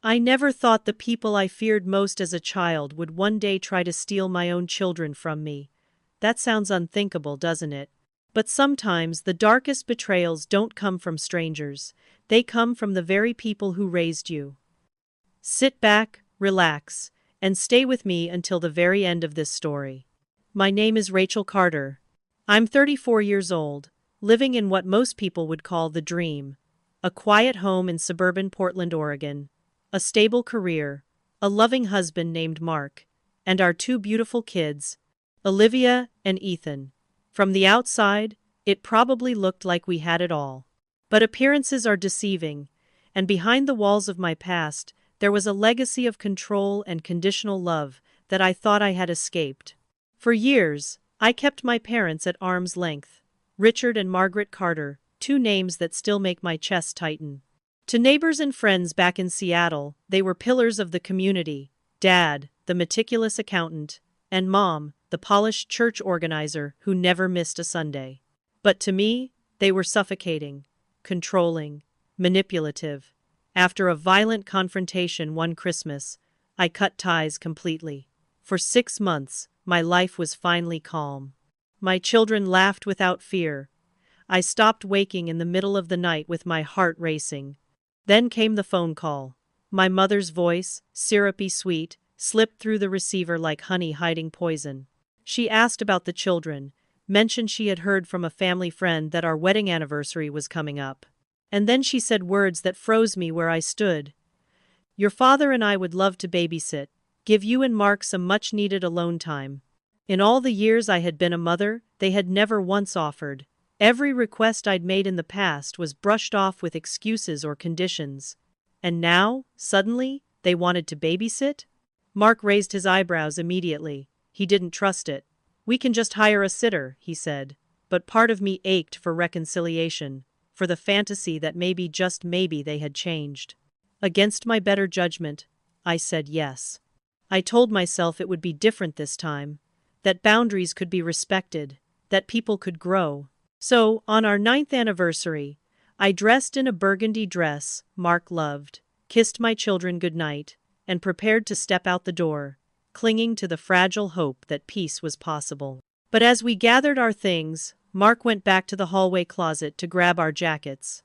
I never thought the people I feared most as a child would one day try to steal my own children from me. That sounds unthinkable, doesn't it? But sometimes the darkest betrayals don't come from strangers. They come from the very people who raised you. Sit back, relax, and stay with me until the very end of this story. My name is Rachel Carter. I'm 34 years old, living in what most people would call the dream. A quiet home in suburban Portland, Oregon. A stable career. A loving husband named Mark. And our two beautiful kids, Olivia and Ethan. From the outside, it probably looked like we had it all. But appearances are deceiving, and behind the walls of my past, there was a legacy of control and conditional love that I thought I had escaped. For years, I kept my parents at arm's length. Richard and Margaret Carter, two names that still make my chest tighten. To neighbors and friends back in Seattle, they were pillars of the community. Dad, the meticulous accountant, and Mom, the polished church organizer who never missed a Sunday. But to me, they were suffocating, controlling, manipulative. After a violent confrontation one Christmas, I cut ties completely. For 6 months, my life was finally calm. My children laughed without fear. I stopped waking in the middle of the night with my heart racing. Then came the phone call. My mother's voice, syrupy sweet, slipped through the receiver like honey hiding poison. She asked about the children, mentioned she had heard from a family friend that our wedding anniversary was coming up. And then she said words that froze me where I stood. Your father and I would love to babysit, give you and Mark some much-needed alone time. In all the years I had been a mother, they had never once offered. Every request I'd made in the past was brushed off with excuses or conditions. And now, suddenly, they wanted to babysit? Mark raised his eyebrows immediately. He didn't trust it. We can just hire a sitter, he said. But part of me ached for reconciliation, for the fantasy that maybe, just maybe, they had changed. Against my better judgment, I said yes. I told myself it would be different this time, that boundaries could be respected, that people could grow. So, on our 9th anniversary, I dressed in a burgundy dress Mark loved, kissed my children goodnight, and prepared to step out the door, clinging to the fragile hope that peace was possible. But as we gathered our things, Mark went back to the hallway closet to grab our jackets.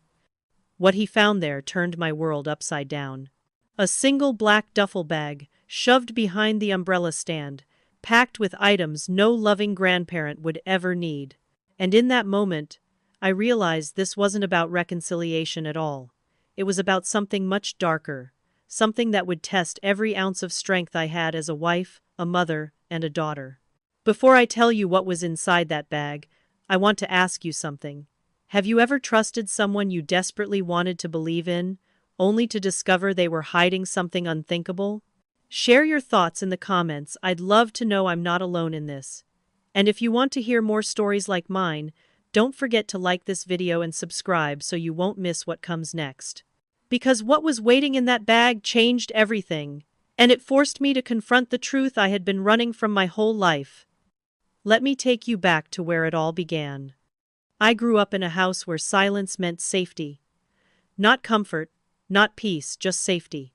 What he found there turned my world upside down. A single black duffel bag, shoved behind the umbrella stand, packed with items no loving grandparent would ever need. And in that moment, I realized this wasn't about reconciliation at all. It was about something much darker, something that would test every ounce of strength I had as a wife, a mother, and a daughter. Before I tell you what was inside that bag, I want to ask you something. Have you ever trusted someone you desperately wanted to believe in, only to discover they were hiding something unthinkable? Share your thoughts in the comments. I'd love to know I'm not alone in this. And if you want to hear more stories like mine, don't forget to like this video and subscribe so you won't miss what comes next. Because what was waiting in that bag changed everything, and it forced me to confront the truth I had been running from my whole life. Let me take you back to where it all began. I grew up in a house where silence meant safety. Not comfort, not peace, just safety.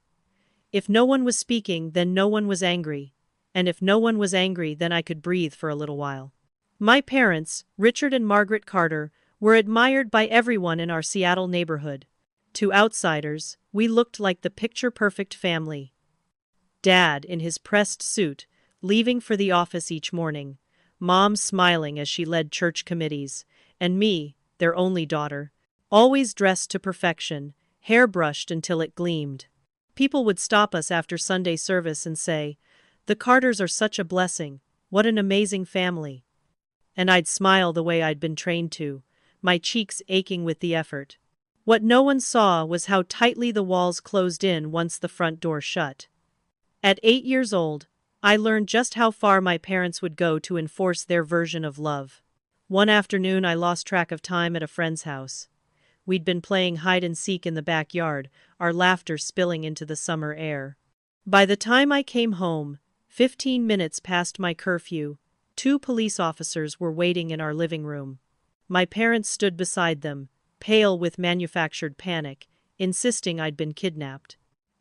If no one was speaking, then no one was angry. And if no one was angry, then I could breathe for a little while. My parents, Richard and Margaret Carter, were admired by everyone in our Seattle neighborhood. To outsiders, we looked like the picture-perfect family. Dad, in his pressed suit, leaving for the office each morning. Mom smiling as she led church committees. And me, their only daughter, always dressed to perfection, hair brushed until it gleamed. People would stop us after Sunday service and say, "The Carters are such a blessing. What an amazing family." And I'd smile the way I'd been trained to, my cheeks aching with the effort. What no one saw was how tightly the walls closed in once the front door shut. At 8 years old, I learned just how far my parents would go to enforce their version of love. One afternoon I lost track of time at a friend's house. We'd been playing hide-and-seek in the backyard, our laughter spilling into the summer air. By the time I came home, 15 minutes past my curfew, 2 police officers were waiting in our living room. My parents stood beside them, pale with manufactured panic, insisting I'd been kidnapped.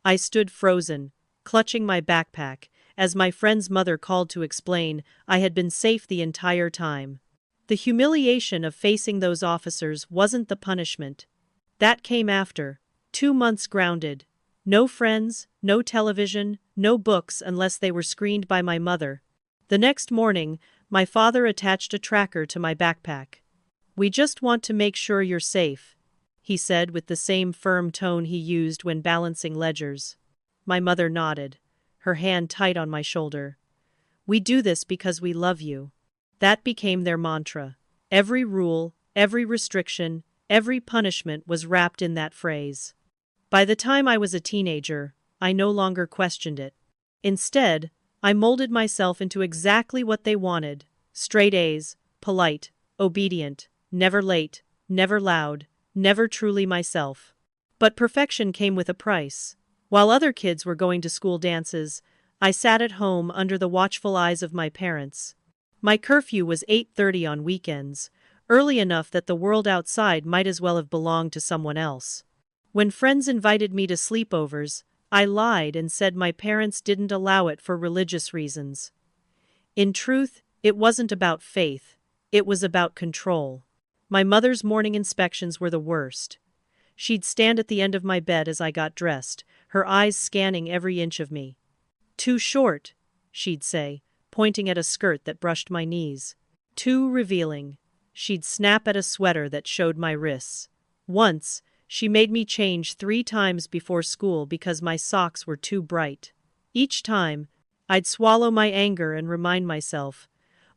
I stood frozen, clutching my backpack, as my friend's mother called to explain I had been safe the entire time. The humiliation of facing those officers wasn't the punishment. That came after. 2 months grounded. No friends, no television, no books unless they were screened by my mother. The next morning, my father attached a tracker to my backpack. "We just want to make sure you're safe," he said with the same firm tone he used when balancing ledgers. My mother nodded, her hand tight on my shoulder. "We do this because we love you." That became their mantra. Every rule, every restriction, every punishment was wrapped in that phrase. By the time I was a teenager, I no longer questioned it. Instead, I molded myself into exactly what they wanted: straight A's, polite, obedient, never late, never loud, never truly myself. But perfection came with a price. While other kids were going to school dances, I sat at home under the watchful eyes of my parents. My curfew was 8:30 on weekends, early enough that the world outside might as well have belonged to someone else. When friends invited me to sleepovers, I lied and said my parents didn't allow it for religious reasons. In truth, it wasn't about faith, it was about control. My mother's morning inspections were the worst. She'd stand at the end of my bed as I got dressed, her eyes scanning every inch of me. "Too short," she'd say, pointing at a skirt that brushed my knees. "Too revealing." She'd snap at a sweater that showed my wrists. Once, she made me change 3 times before school because my socks were too bright. Each time, I'd swallow my anger and remind myself,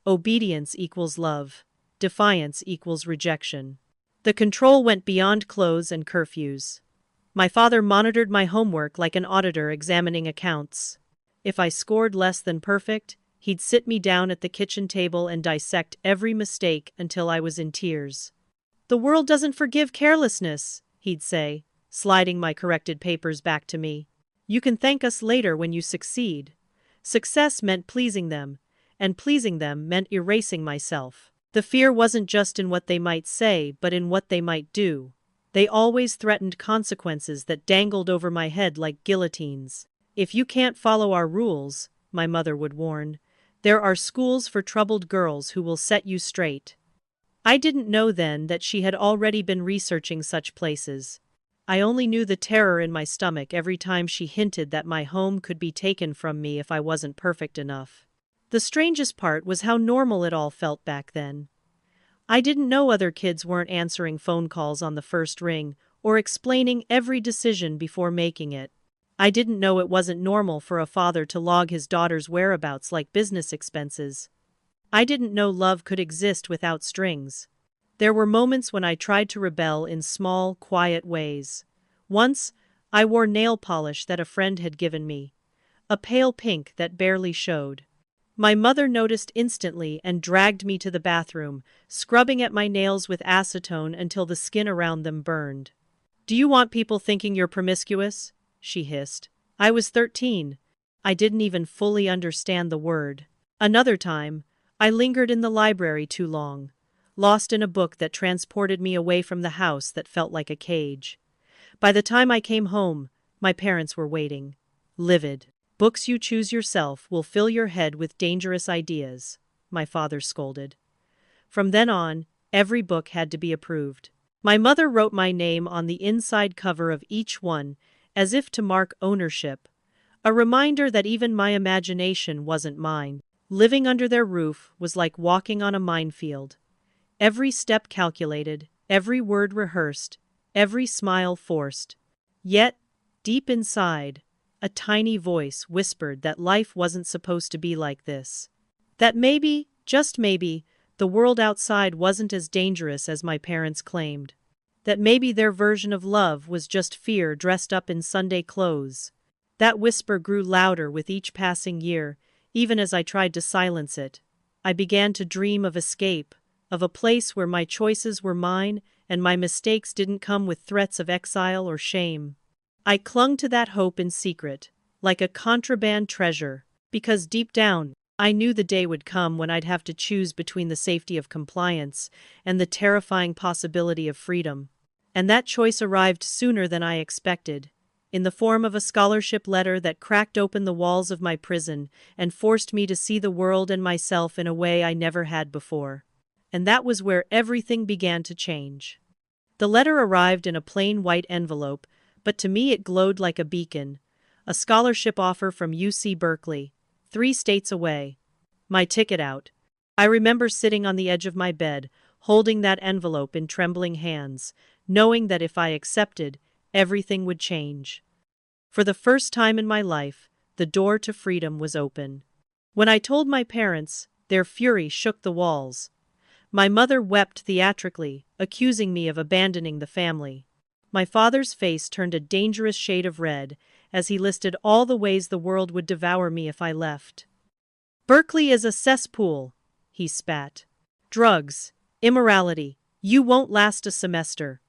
obedience equals love, defiance equals rejection. The control went beyond clothes and curfews. My father monitored my homework like an auditor examining accounts. If I scored less than perfect, he'd sit me down at the kitchen table and dissect every mistake until I was in tears. "The world doesn't forgive carelessness," he'd say, sliding my corrected papers back to me. "You can thank us later when you succeed." Success meant pleasing them, and pleasing them meant erasing myself. The fear wasn't just in what they might say, but in what they might do. They always threatened consequences that dangled over my head like guillotines. "If you can't follow our rules," my mother would warn, "there are schools for troubled girls who will set you straight." I didn't know then that she had already been researching such places. I only knew the terror in my stomach every time she hinted that my home could be taken from me if I wasn't perfect enough. The strangest part was how normal it all felt back then. I didn't know other kids weren't answering phone calls on the first ring, or explaining every decision before making it. I didn't know it wasn't normal for a father to log his daughter's whereabouts like business expenses. I didn't know love could exist without strings. There were moments when I tried to rebel in small, quiet ways. Once, I wore nail polish that a friend had given me, a pale pink that barely showed. My mother noticed instantly and dragged me to the bathroom, scrubbing at my nails with acetone until the skin around them burned. "Do you want people thinking you're promiscuous?" she hissed. I was 13. I didn't even fully understand the word. Another time, I lingered in the library too long, lost in a book that transported me away from the house that felt like a cage. By the time I came home, my parents were waiting, livid. "Books you choose yourself will fill your head with dangerous ideas," my father scolded. From then on, every book had to be approved. My mother wrote my name on the inside cover of each one, as if to mark ownership, a reminder that even my imagination wasn't mine. Living under their roof was like walking on a minefield. Every step calculated, every word rehearsed, every smile forced. Yet, deep inside, a tiny voice whispered that life wasn't supposed to be like this. That maybe, just maybe, the world outside wasn't as dangerous as my parents claimed. That maybe their version of love was just fear dressed up in Sunday clothes. That whisper grew louder with each passing year, even as I tried to silence it. I began to dream of escape, of a place where my choices were mine and my mistakes didn't come with threats of exile or shame. I clung to that hope in secret, like a contraband treasure, because deep down, I knew the day would come when I'd have to choose between the safety of compliance and the terrifying possibility of freedom. And that choice arrived sooner than I expected. in the form of a scholarship letter that cracked open the walls of my prison and forced me to see the world and myself in a way I never had before. And that was where everything began to change. The letter arrived in a plain white envelope, but to me it glowed like a beacon. A scholarship offer from UC Berkeley, 3 states away. My ticket out. I remember sitting on the edge of my bed, holding that envelope in trembling hands, knowing that if I accepted, everything would change. For the first time in my life, the door to freedom was open. When I told my parents, their fury shook the walls. My mother wept theatrically, accusing me of abandoning the family. My father's face turned a dangerous shade of red as he listed all the ways the world would devour me if I left. "Berkeley is a cesspool," he spat. "Drugs, immorality, you won't last a semester."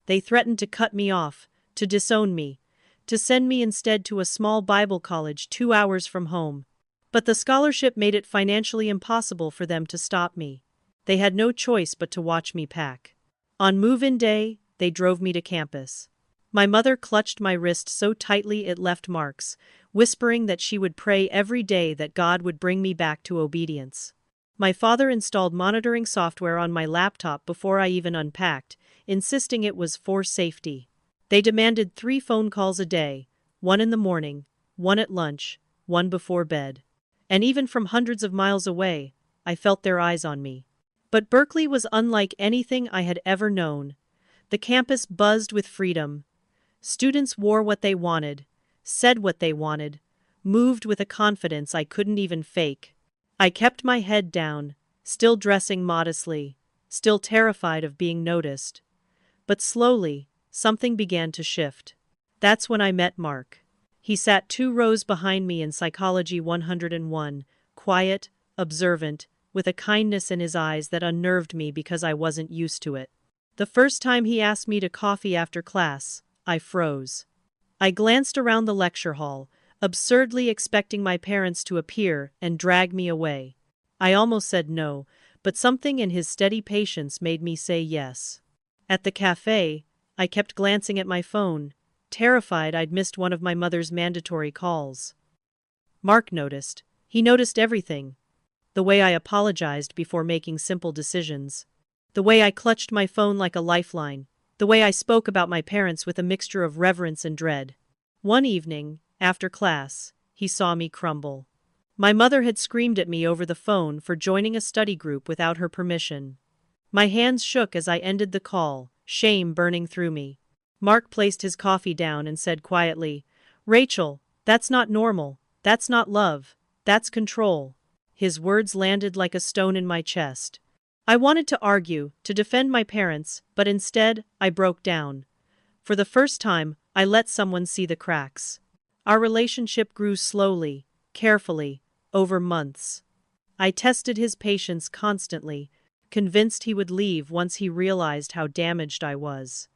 They threatened to cut me off, to disown me, to send me instead to a small Bible college 2 hours from home. But the scholarship made it financially impossible for them to stop me. They had no choice but to watch me pack. On move-in day, they drove me to campus. My mother clutched my wrist so tightly it left marks, whispering that she would pray every day that God would bring me back to obedience. My father installed monitoring software on my laptop before I even unpacked, insisting it was for safety. They demanded 3 phone calls a day, 1 in the morning, 1 at lunch, 1 before bed. And even from hundreds of miles away, I felt their eyes on me. But Berkeley was unlike anything I had ever known. The campus buzzed with freedom. Students wore what they wanted, said what they wanted, moved with a confidence I couldn't even fake. I kept my head down, still dressing modestly, still terrified of being noticed. But slowly, something began to shift. That's when I met Mark. He sat 2 rows behind me in Psychology 101, quiet, observant, with a kindness in his eyes that unnerved me because I wasn't used to it. The first time he asked me to coffee after class, I froze. I glanced around the lecture hall, absurdly expecting my parents to appear and drag me away. I almost said no, but something in his steady patience made me say yes. At the cafe, I kept glancing at my phone, terrified I'd missed one of my mother's mandatory calls. Mark noticed. He noticed everything. The way I apologized before making simple decisions. The way I clutched my phone like a lifeline. The way I spoke about my parents with a mixture of reverence and dread. One evening, after class, he saw me crumble. My mother had screamed at me over the phone for joining a study group without her permission. My hands shook as I ended the call, shame burning through me. Mark placed his coffee down and said quietly, "Rachel, that's not normal, that's not love, that's control." His words landed like a stone in my chest. I wanted to argue, to defend my parents, but instead, I broke down. For the first time, I let someone see the cracks. Our relationship grew slowly, carefully, over months. I tested his patience constantly, convinced he would leave once he realized how damaged I was.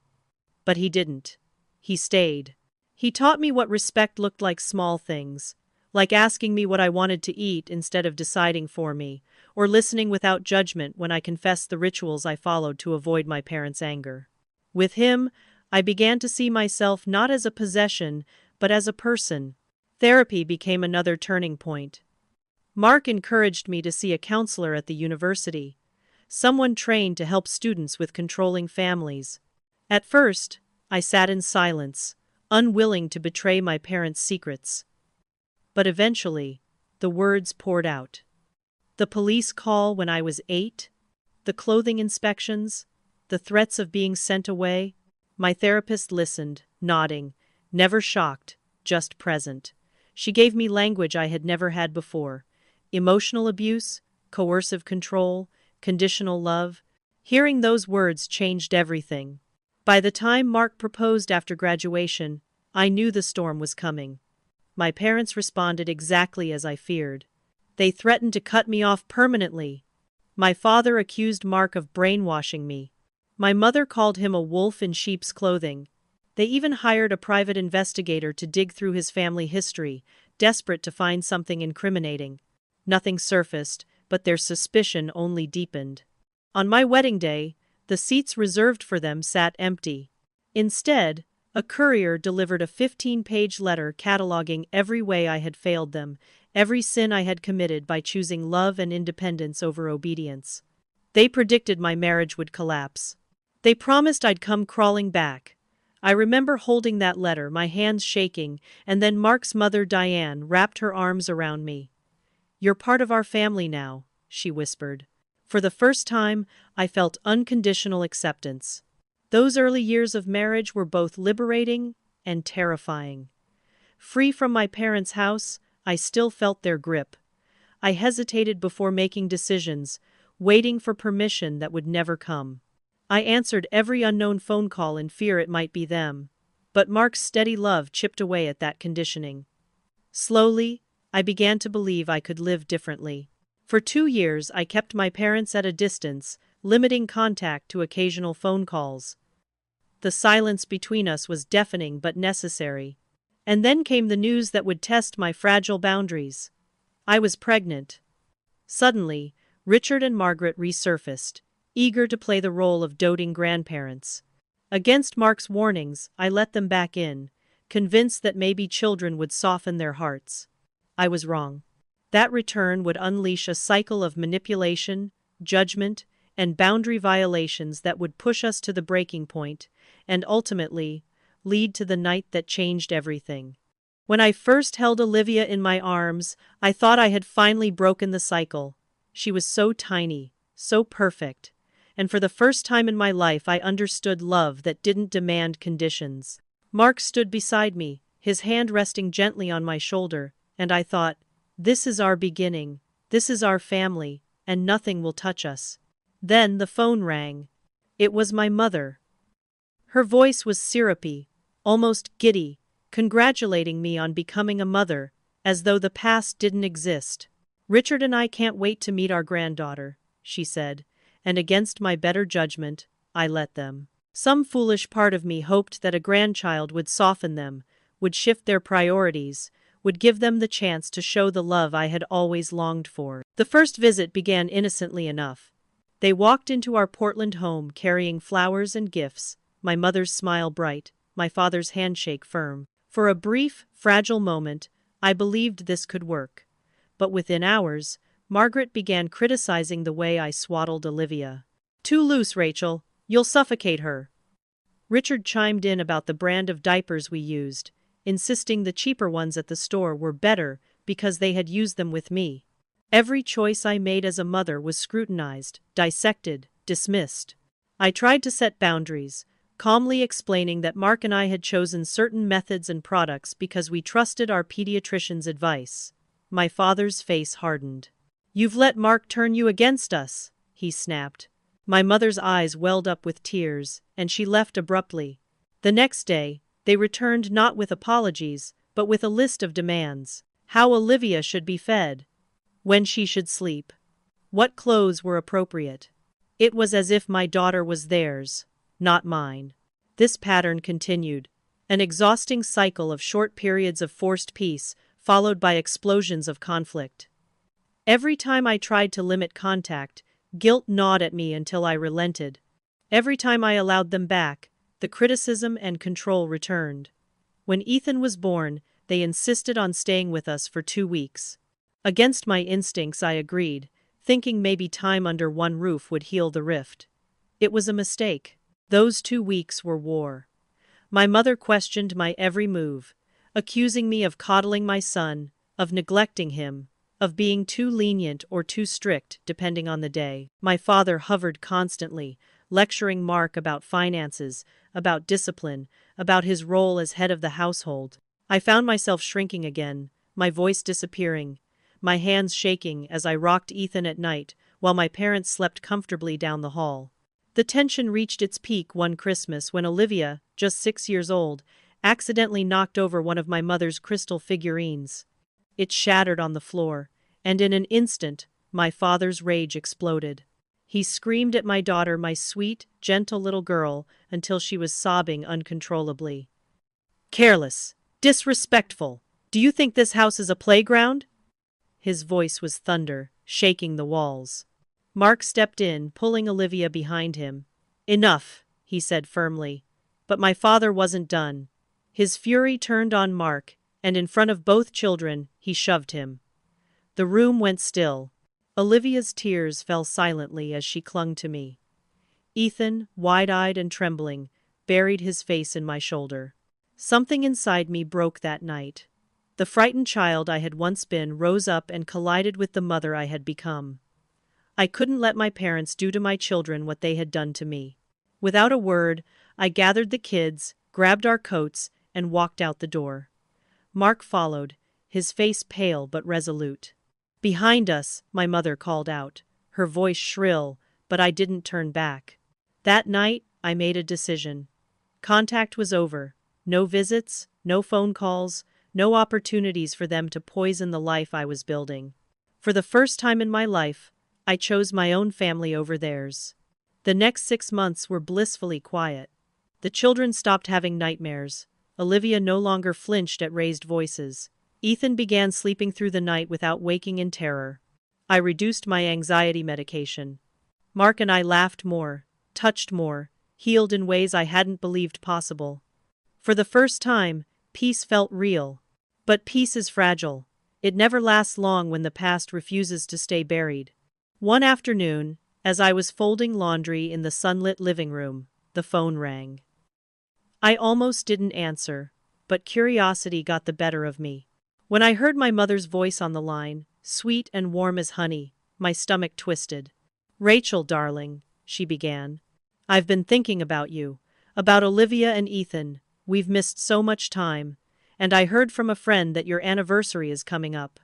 But he didn't. He stayed. He taught me what respect looked like: small things, like asking me what I wanted to eat instead of deciding for me, or listening without judgment when I confessed the rituals I followed to avoid my parents' anger. With him, I began to see myself not as a possession, but as a person. Therapy became another turning point. Mark encouraged me to see a counselor at the university, someone trained to help students with controlling families. At first, I sat in silence, unwilling to betray my parents' secrets. But eventually, the words poured out. The police call when I was 8, the clothing inspections, the threats of being sent away. My therapist listened, nodding, never shocked, just present. She gave me language I had never had before: emotional abuse, coercive control, conditional love. Hearing those words changed everything. By the time Mark proposed after graduation, I knew the storm was coming. My parents responded exactly as I feared. They threatened to cut me off permanently. My father accused Mark of brainwashing me. My mother called him a wolf in sheep's clothing. They even hired a private investigator to dig through his family history, desperate to find something incriminating. Nothing surfaced, but their suspicion only deepened. On my wedding day, the seats reserved for them sat empty. Instead, A courier delivered a 15-page letter cataloging every way I had failed them, every sin I had committed by choosing love and independence over obedience. They predicted my marriage would collapse. They promised I'd come crawling back. I remember holding that letter, my hands shaking, and then Mark's mother, Diane, wrapped her arms around me. "You're part of our family now," she whispered. For the first time, I felt unconditional acceptance. Those early years of marriage were both liberating and terrifying. Free from my parents' house, I still felt their grip. I hesitated before making decisions, waiting for permission that would never come. I answered every unknown phone call in fear it might be them. But Mark's steady love chipped away at that conditioning. Slowly, I began to believe I could live differently. For 2 years, I kept my parents at a distance, limiting contact to occasional phone calls. The silence between us was deafening but necessary. And then came the news that would test my fragile boundaries. I was pregnant. Suddenly, Richard and Margaret resurfaced, eager to play the role of doting grandparents. Against Mark's warnings, I let them back in, convinced that maybe children would soften their hearts. I was wrong. That return would unleash a cycle of manipulation, judgment, and boundary violations that would push us to the breaking point, and ultimately, lead to the night that changed everything. When I first held Olivia in my arms, I thought I had finally broken the cycle. She was so tiny, so perfect, and for the first time in my life I understood love that didn't demand conditions. Mark stood beside me, his hand resting gently on my shoulder, and I thought, this is our beginning, this is our family, and nothing will touch us. Then the phone rang. It was my mother. Her voice was syrupy, almost giddy, congratulating me on becoming a mother, as though the past didn't exist. "Richard and I can't wait to meet our granddaughter," she said, and against my better judgment, I let them. Some foolish part of me hoped that a grandchild would soften them, would shift their priorities, would give them the chance to show the love I had always longed for. The first visit began innocently enough. They walked into our Portland home carrying flowers and gifts, my mother's smile bright, my father's handshake firm. For a brief, fragile moment, I believed this could work. But within hours, Margaret began criticizing the way I swaddled Olivia. "Too loose, Rachel. You'll suffocate her." Richard chimed in about the brand of diapers we used, insisting the cheaper ones at the store were better because they had used them with me. Every choice I made as a mother was scrutinized, dissected, dismissed. I tried to set boundaries, calmly explaining that Mark and I had chosen certain methods and products because we trusted our pediatrician's advice. My father's face hardened. "You've let Mark turn you against us," he snapped. My mother's eyes welled up with tears, and she left abruptly. The next day, they returned not with apologies, but with a list of demands. How Olivia should be fed, when she should sleep, what clothes were appropriate. It was as if my daughter was theirs, not mine. This pattern continued, an exhausting cycle of short periods of forced peace, followed by explosions of conflict. Every time I tried to limit contact, guilt gnawed at me until I relented. Every time I allowed them back, the criticism and control returned. When Ethan was born, they insisted on staying with us for 2 weeks. Against my instincts, I agreed, thinking maybe time under one roof would heal the rift. It was a mistake. Those 2 weeks were war. My mother questioned my every move, accusing me of coddling my son, of neglecting him, of being too lenient or too strict, depending on the day. My father hovered constantly, lecturing Mark about finances, about discipline, about his role as head of the household. I found myself shrinking again, my voice disappearing, my hands shaking as I rocked Ethan at night, while my parents slept comfortably down the hall. The tension reached its peak one Christmas when Olivia, just 6 years old, accidentally knocked over one of my mother's crystal figurines. It shattered on the floor, and in an instant, my father's rage exploded. He screamed at my daughter, my sweet, gentle little girl, until she was sobbing uncontrollably. "Careless! Disrespectful! Do you think this house is a playground?" His voice was thunder, shaking the walls. Mark stepped in, pulling Olivia behind him. "Enough," he said firmly. But my father wasn't done. His fury turned on Mark, and in front of both children, he shoved him. The room went still. Olivia's tears fell silently as she clung to me. Ethan, wide-eyed and trembling, buried his face in my shoulder. Something inside me broke that night. The frightened child I had once been rose up and collided with the mother I had become. I couldn't let my parents do to my children what they had done to me. Without a word, I gathered the kids, grabbed our coats, and walked out the door. Mark followed, his face pale but resolute. Behind us, my mother called out, her voice shrill, but I didn't turn back. That night, I made a decision. Contact was over. No visits, no phone calls, no opportunities for them to poison the life I was building. For the first time in my life, I chose my own family over theirs. The next 6 months were blissfully quiet. The children stopped having nightmares. Olivia no longer flinched at raised voices. Ethan began sleeping through the night without waking in terror. I reduced my anxiety medication. Mark and I laughed more, touched more, healed in ways I hadn't believed possible. For the first time, peace felt real. But peace is fragile. It never lasts long when the past refuses to stay buried. One afternoon, as I was folding laundry in the sunlit living room, the phone rang. I almost didn't answer, but curiosity got the better of me. When I heard my mother's voice on the line, sweet and warm as honey, my stomach twisted. "Rachel, darling," she began. "I've been thinking about you, about Olivia and Ethan. We've missed so much time, and I heard from a friend that your anniversary is coming up."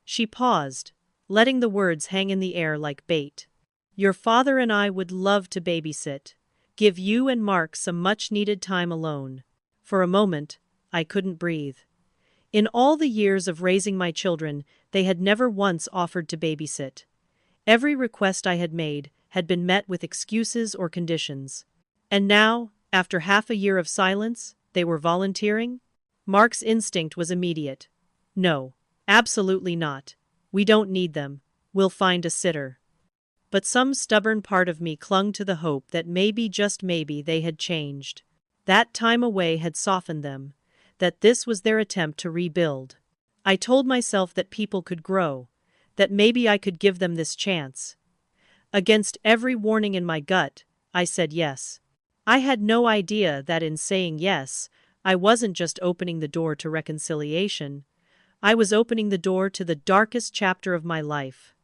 She paused, letting the words hang in the air like bait. "Your father and I would love to babysit, give you and Mark some much-needed time alone." For a moment, I couldn't breathe. In all the years of raising my children, they had never once offered to babysit. Every request I had made had been met with excuses or conditions. And now, after half a year of silence, they were volunteering? Mark's instinct was immediate. "No, absolutely not. We don't need them. We'll find a sitter." But some stubborn part of me clung to the hope that maybe, just maybe, they had changed. That time away had softened them, that this was their attempt to rebuild. I told myself that people could grow, that maybe I could give them this chance. Against every warning in my gut, I said yes. I had no idea that in saying yes, I wasn't just opening the door to reconciliation. I was opening the door to the darkest chapter of my life.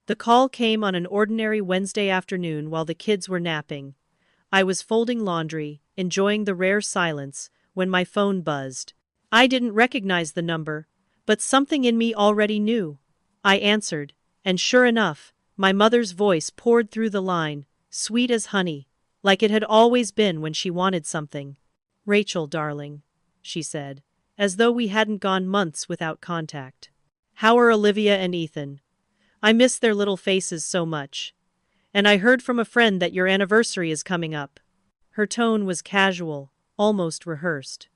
The call came on an ordinary Wednesday afternoon while the kids were napping. I was folding laundry, enjoying the rare silence, when my phone buzzed. I didn't recognize the number, but something in me already knew. I answered, and sure enough, my mother's voice poured through the line, sweet as honey, like it had always been when she wanted something. "Rachel, darling," she said, as though we hadn't gone months without contact. "How are Olivia and Ethan? I miss their little faces so much. And I heard from a friend that your anniversary is coming up." Her tone was casual, almost rehearsed.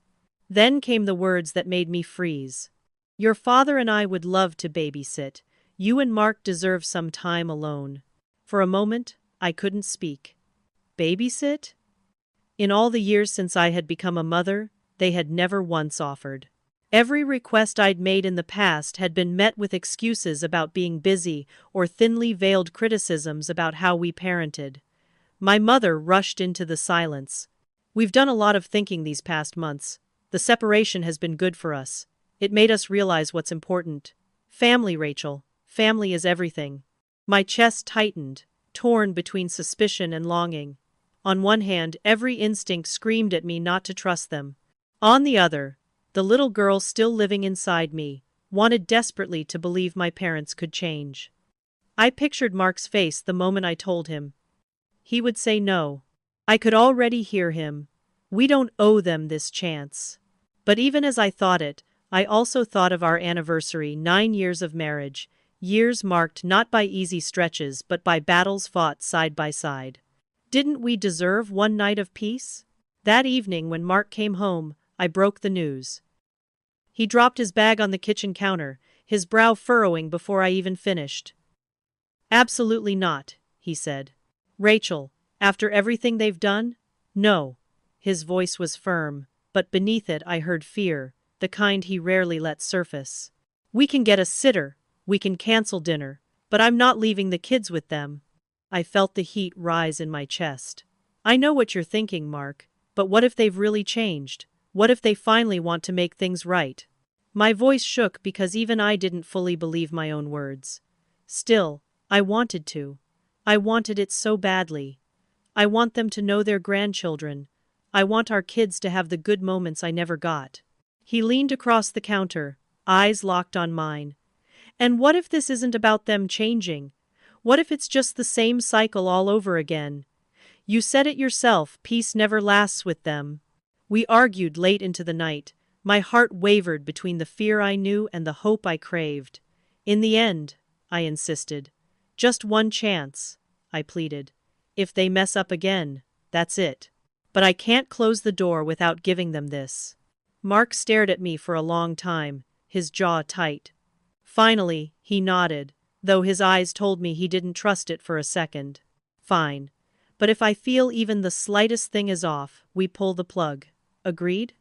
Then came the words that made me freeze. "Your father and I would love to babysit. You and Mark deserve some time alone." For a moment, I couldn't speak. Babysit? In all the years since I had become a mother, they had never once offered. Every request I'd made in the past had been met with excuses about being busy or thinly veiled criticisms about how we parented. My mother rushed into the silence. "We've done a lot of thinking these past months. The separation has been good for us. It made us realize what's important. Family, Rachel. Family is everything." My chest tightened, torn between suspicion and longing. On one hand, every instinct screamed at me not to trust them. On the other, the little girl still living inside me wanted desperately to believe my parents could change. I pictured Mark's face the moment I told him. He would say no. I could already hear him. "We don't owe them this chance." But even as I thought it, I also thought of our anniversary, 9 years of marriage, years marked not by easy stretches but by battles fought side by side. Didn't we deserve one night of peace? That evening when Mark came home, I broke the news. He dropped his bag on the kitchen counter, his brow furrowing before I even finished. "Absolutely not," he said. "Rachel, after everything they've done? No. His voice was firm, but beneath it I heard fear, the kind he rarely lets surface. "We can get a sitter, we can cancel dinner, but I'm not leaving the kids with them." I felt the heat rise in my chest. "I know what you're thinking, Mark, but what if they've really changed? What if they finally want to make things right?" My voice shook because even I didn't fully believe my own words. Still, I wanted to. I wanted it so badly. I want them to know their grandchildren. I want our kids to have the good moments I never got. He leaned across the counter, eyes locked on mine. "And what if this isn't about them changing? What if it's just the same cycle all over again? You said it yourself, peace never lasts with them." We argued late into the night. My heart wavered between the fear I knew and the hope I craved. "In the end," I insisted. "Just one chance," I pleaded. "If they mess up again, that's it. But I can't close the door without giving them this." Mark stared at me for a long time, his jaw tight. Finally, he nodded, though his eyes told me he didn't trust it for a second. "Fine. But if I feel even the slightest thing is off, we pull the plug. Agreed?"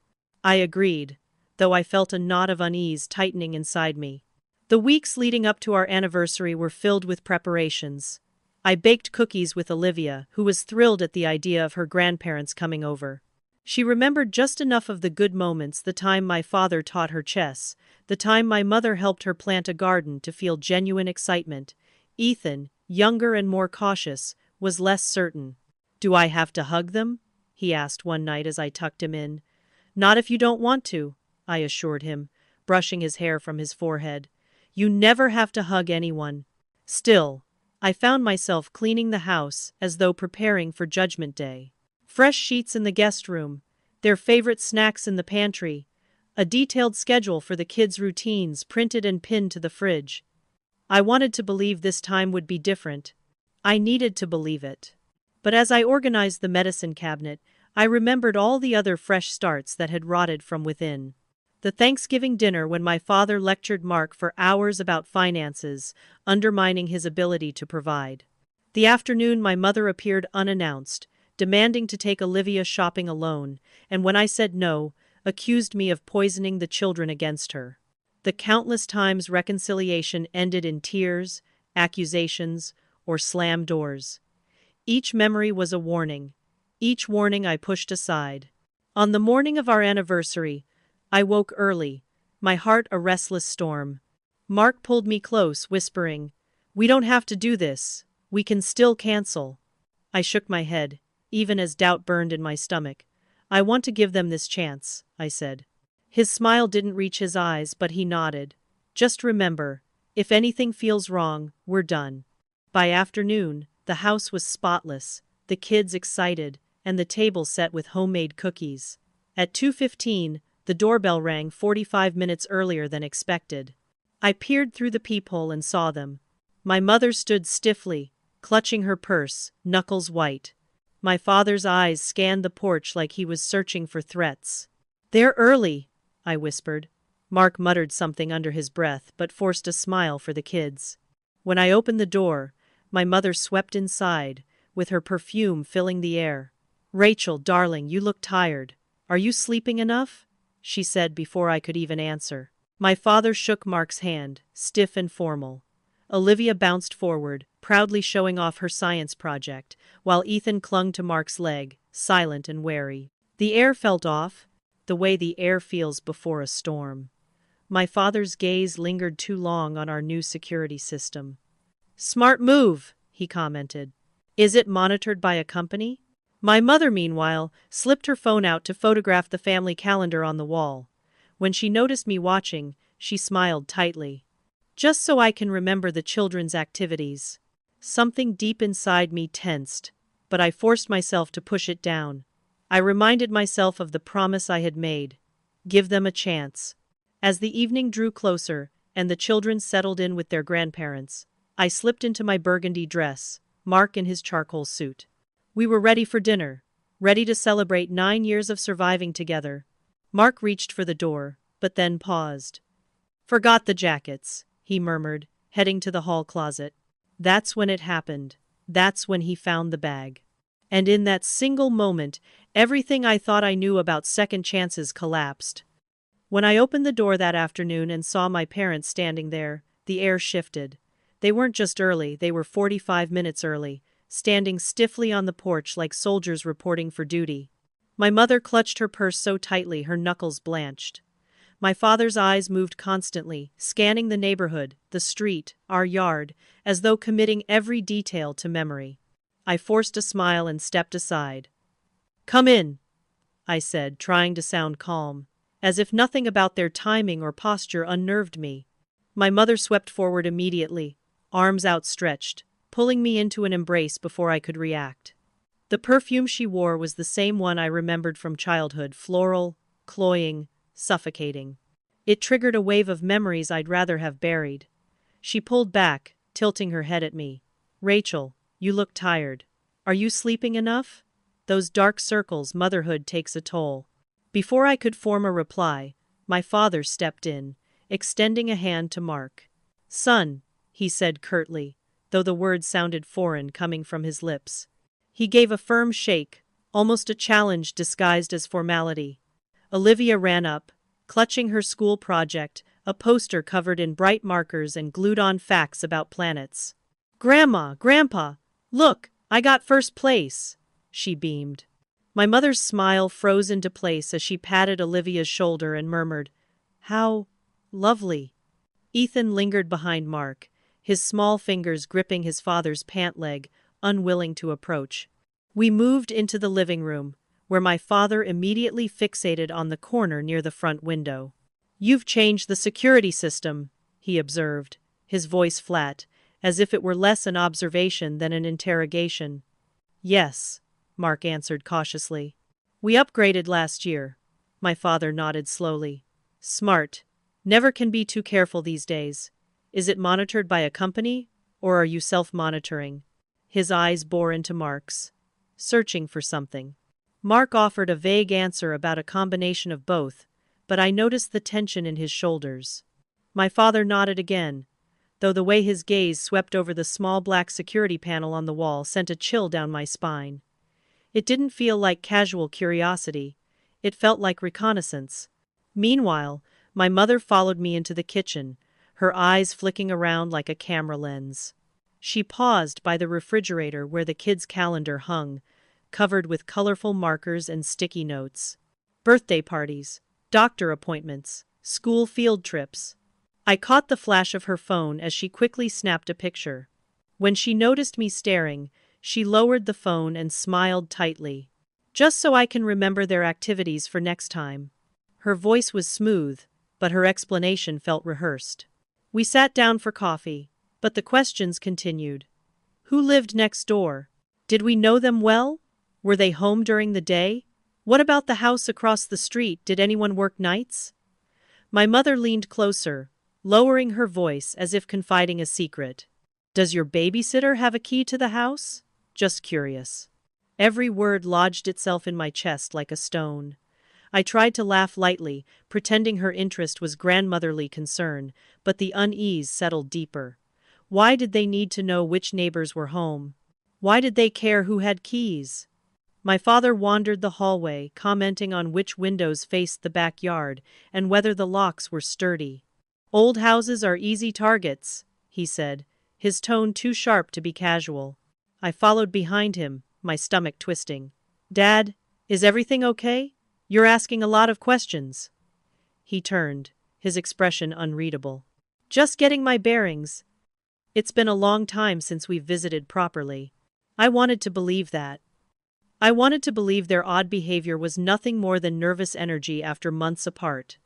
I agreed, though I felt a knot of unease tightening inside me. The weeks leading up to our anniversary were filled with preparations. I baked cookies with Olivia, who was thrilled at the idea of her grandparents coming over. She remembered just enough of the good moments, the time my father taught her chess, the time my mother helped her plant a garden, to feel genuine excitement. Ethan, younger and more cautious, was less certain. "Do I have to hug them?" he asked one night as I tucked him in. "Not if you don't want to," I assured him, brushing his hair from his forehead. "You never have to hug anyone." Still, I found myself cleaning the house as though preparing for Judgment Day. Fresh sheets in the guest room, their favorite snacks in the pantry, a detailed schedule for the kids' routines printed and pinned to the fridge. I wanted to believe this time would be different. I needed to believe it. But as I organized the medicine cabinet, I remembered all the other fresh starts that had rotted from within. The Thanksgiving dinner when my father lectured Mark for hours about finances, undermining his ability to provide. The afternoon my mother appeared unannounced, demanding to take Olivia shopping alone, and when I said no, accused me of poisoning the children against her. The countless times reconciliation ended in tears, accusations, or slammed doors. Each memory was a warning. Each warning I pushed aside. On the morning of our anniversary, I woke early, my heart a restless storm. Mark pulled me close, whispering, "We don't have to do this. We can still cancel." I shook my head, even as doubt burned in my stomach. "I want to give them this chance," I said. His smile didn't reach his eyes, but he nodded. "Just remember, if anything feels wrong, we're done." By afternoon, the house was spotless, the kids excited, and the table set with homemade cookies. At 2:15, the doorbell rang 45 minutes earlier than expected. I peered through the peephole and saw them. My mother stood stiffly, clutching her purse, knuckles white. My father's eyes scanned the porch like he was searching for threats. "They're early," I whispered. Mark muttered something under his breath but forced a smile for the kids. When I opened the door, my mother swept inside, with her perfume filling the air. "Rachel, darling, you look tired. Are you sleeping enough?" she said before I could even answer. My father shook Mark's hand, stiff and formal. Olivia bounced forward, proudly showing off her science project, while Ethan clung to Mark's leg, silent and wary. The air felt off, the way the air feels before a storm. My father's gaze lingered too long on our new security system. "Smart move," he commented. "Is it monitored by a company?" My mother, meanwhile, slipped her phone out to photograph the family calendar on the wall. When she noticed me watching, she smiled tightly. "Just so I can remember the children's activities." Something deep inside me tensed, but I forced myself to push it down. I reminded myself of the promise I had made. Give them a chance. As the evening drew closer, and the children settled in with their grandparents, I slipped into my burgundy dress, Mark in his charcoal suit. We were ready for dinner, ready to celebrate 9 years of surviving together. Mark reached for the door, but then paused. "Forgot the jackets," he murmured, heading to the hall closet. That's when it happened. That's when he found the bag. And in that single moment, everything I thought I knew about second chances collapsed. When I opened the door that afternoon and saw my parents standing there, the air shifted. They weren't just early, they were 45 minutes early, standing stiffly on the porch like soldiers reporting for duty. My mother clutched her purse so tightly her knuckles blanched. My father's eyes moved constantly, scanning the neighborhood, the street, our yard, as though committing every detail to memory. I forced a smile and stepped aside. "Come in," I said, trying to sound calm, as if nothing about their timing or posture unnerved me. My mother swept forward immediately, arms outstretched, pulling me into an embrace before I could react. The perfume she wore was the same one I remembered from childhood, floral, cloying, suffocating. It triggered a wave of memories I'd rather have buried. She pulled back, tilting her head at me. "Rachel, you look tired. Are you sleeping enough? Those dark circles, motherhood takes a toll." Before I could form a reply, my father stepped in, extending a hand to Mark. "Son," he said curtly, though the words sounded foreign coming from his lips. He gave a firm shake, almost a challenge disguised as formality. Olivia ran up, clutching her school project, a poster covered in bright markers and glued-on facts about planets. "Grandma, Grandpa, look, I got first place," she beamed. My mother's smile froze into place as she patted Olivia's shoulder and murmured, "How lovely." Ethan lingered behind Mark, his small fingers gripping his father's pant leg, unwilling to approach. We moved into the living room, where my father immediately fixated on the corner near the front window. "You've changed the security system," he observed, his voice flat, as if it were less an observation than an interrogation. "Yes," Mark answered cautiously. "We upgraded last year." My father nodded slowly. "Smart. Never can be too careful these days. Is it monitored by a company, or are you self-monitoring?" His eyes bore into Mark's, searching for something. Mark offered a vague answer about a combination of both, but I noticed the tension in his shoulders. My father nodded again, though the way his gaze swept over the small black security panel on the wall sent a chill down my spine. It didn't feel like casual curiosity. It felt like reconnaissance. Meanwhile, my mother followed me into the kitchen, her eyes flicking around like a camera lens. She paused by the refrigerator where the kids' calendar hung, covered with colorful markers and sticky notes. Birthday parties, doctor appointments, school field trips. I caught the flash of her phone as she quickly snapped a picture. When she noticed me staring, she lowered the phone and smiled tightly. "Just so I can remember their activities for next time." Her voice was smooth, but her explanation felt rehearsed. We sat down for coffee, but the questions continued. Who lived next door? Did we know them well? Were they home during the day? What about the house across the street? Did anyone work nights? My mother leaned closer, lowering her voice as if confiding a secret. "Does your babysitter have a key to the house? Just curious." Every word lodged itself in my chest like a stone. I tried to laugh lightly, pretending her interest was grandmotherly concern, but the unease settled deeper. Why did they need to know which neighbors were home? Why did they care who had keys? My father wandered the hallway, commenting on which windows faced the backyard and whether the locks were sturdy. "Old houses are easy targets," he said, his tone too sharp to be casual. I followed behind him, my stomach twisting. "Dad, is everything okay? You're asking a lot of questions." He turned, his expression unreadable. "Just getting my bearings. It's been a long time since we've visited properly." I wanted to believe that. I wanted to believe their odd behavior was nothing more than nervous energy after months apart.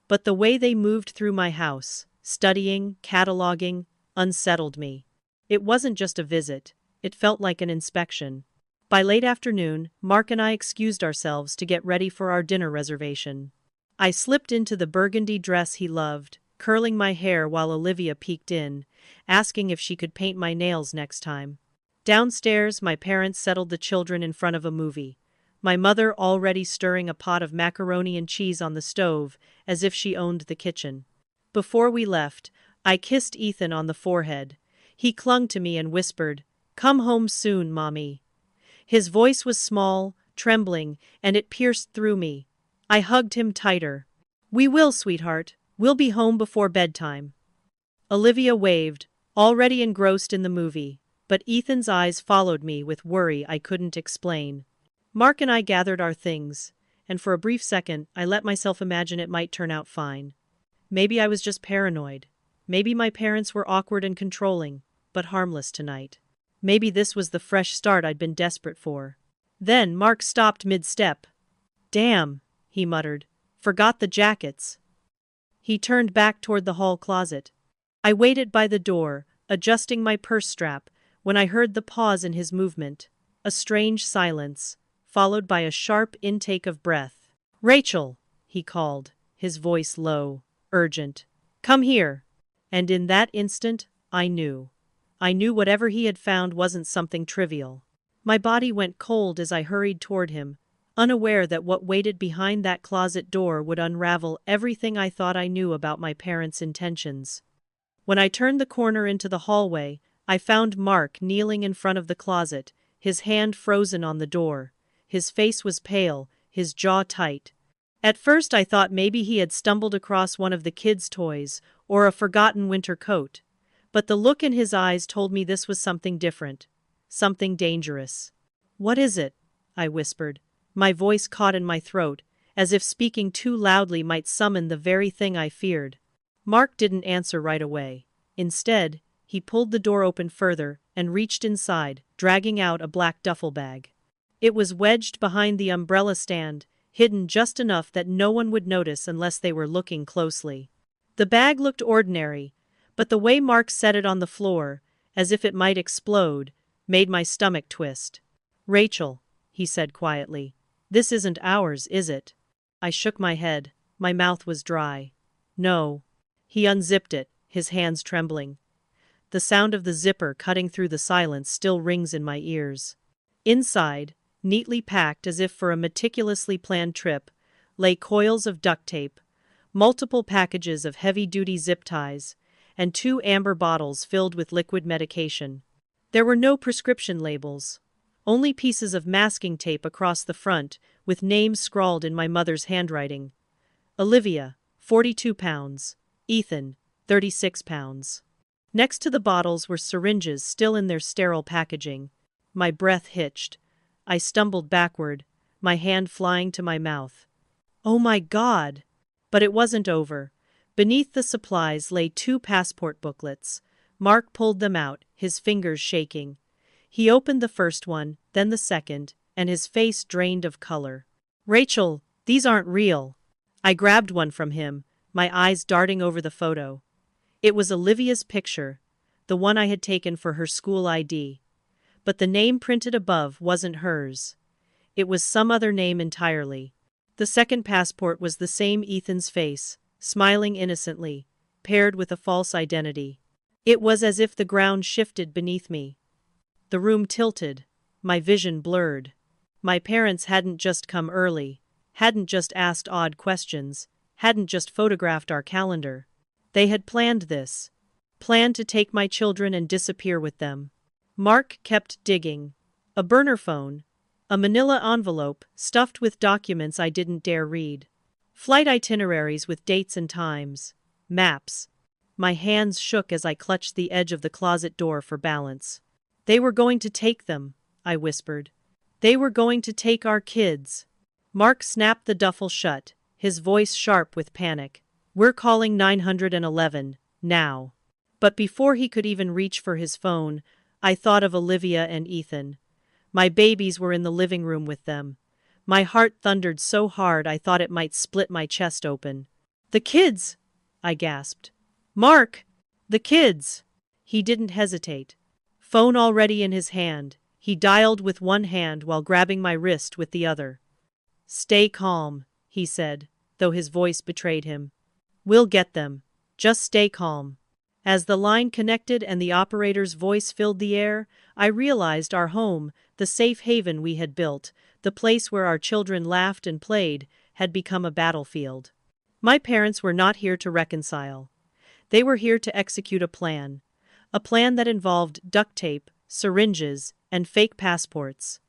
But the way they moved through my house, studying, cataloging, unsettled me. It wasn't just a visit, it felt like an inspection. By late afternoon, Mark and I excused ourselves to get ready for our dinner reservation. I slipped into the burgundy dress he loved, curling my hair while Olivia peeked in, asking if she could paint my nails next time. Downstairs, my parents settled the children in front of a movie, my mother already stirring a pot of macaroni and cheese on the stove, as if she owned the kitchen. Before we left, I kissed Ethan on the forehead. He clung to me and whispered, "Come home soon, Mommy." His voice was small, trembling, and it pierced through me. I hugged him tighter. "We will, sweetheart. We'll be home before bedtime." Olivia waved, already engrossed in the movie, but Ethan's eyes followed me with worry I couldn't explain. Mark and I gathered our things, and for a brief second I let myself imagine it might turn out fine. Maybe I was just paranoid. Maybe my parents were awkward and controlling, but harmless tonight. Maybe this was the fresh start I'd been desperate for. Then Mark stopped mid-step. "Damn," he muttered. "Forgot the jackets." He turned back toward the hall closet. I waited by the door, adjusting my purse strap, when I heard the pause in his movement. A strange silence, followed by a sharp intake of breath. "Rachel," he called, his voice low, urgent. "Come here." And in that instant, I knew. I knew whatever he had found wasn't something trivial. My body went cold as I hurried toward him, unaware that what waited behind that closet door would unravel everything I thought I knew about my parents' intentions. When I turned the corner into the hallway, I found Mark kneeling in front of the closet, his hand frozen on the door. His face was pale, his jaw tight. At first I thought maybe he had stumbled across one of the kids' toys, or a forgotten winter coat. But the look in his eyes told me this was something different. Something dangerous. "What is it?" I whispered. My voice caught in my throat, as if speaking too loudly might summon the very thing I feared. Mark didn't answer right away. Instead, he pulled the door open further and reached inside, dragging out a black duffel bag. It was wedged behind the umbrella stand, hidden just enough that no one would notice unless they were looking closely. The bag looked ordinary, but the way Mark set it on the floor, as if it might explode, made my stomach twist. "Rachel," he said quietly, "this isn't ours, is it?" I shook my head. My mouth was dry. "No." He unzipped it, his hands trembling. The sound of the zipper cutting through the silence still rings in my ears. Inside, neatly packed as if for a meticulously planned trip, lay coils of duct tape, multiple packages of heavy-duty zip ties, and 2 amber bottles filled with liquid medication. There were no prescription labels. Only pieces of masking tape across the front, with names scrawled in my mother's handwriting. Olivia, 42 pounds. Ethan, 36 pounds. Next to the bottles were syringes still in their sterile packaging. My breath hitched. I stumbled backward, my hand flying to my mouth. "Oh my God!" But it wasn't over. Beneath the supplies lay 2 passport booklets. Mark pulled them out, his fingers shaking. He opened the first one, then the second, and his face drained of color. "Rachel, these aren't real." I grabbed one from him, my eyes darting over the photo. It was Olivia's picture, the one I had taken for her school ID. But the name printed above wasn't hers. It was some other name entirely. The second passport was the same Ethan's face, smiling innocently, paired with a false identity. It was as if the ground shifted beneath me. The room tilted, my vision blurred. My parents hadn't just come early, hadn't just asked odd questions, hadn't just photographed our calendar. They had planned this. Planned to take my children and disappear with them. Mark kept digging. A burner phone. A manila envelope stuffed with documents I didn't dare read. Flight itineraries with dates and times. Maps. My hands shook as I clutched the edge of the closet door for balance. "They were going to take them," I whispered. "They were going to take our kids." Mark snapped the duffel shut, his voice sharp with panic. "We're calling 911, now." But before he could even reach for his phone, I thought of Olivia and Ethan. My babies were in the living room with them. My heart thundered so hard I thought it might split my chest open. "The kids!" I gasped. "Mark! The kids!" He didn't hesitate. Phone already in his hand, he dialed with one hand while grabbing my wrist with the other. "Stay calm," he said, though his voice betrayed him. "We'll get them. Just stay calm." As the line connected and the operator's voice filled the air, I realized our home, the safe haven we had built, the place where our children laughed and played, had become a battlefield. My parents were not here to reconcile. They were here to execute a plan that involved duct tape, syringes, and fake passports.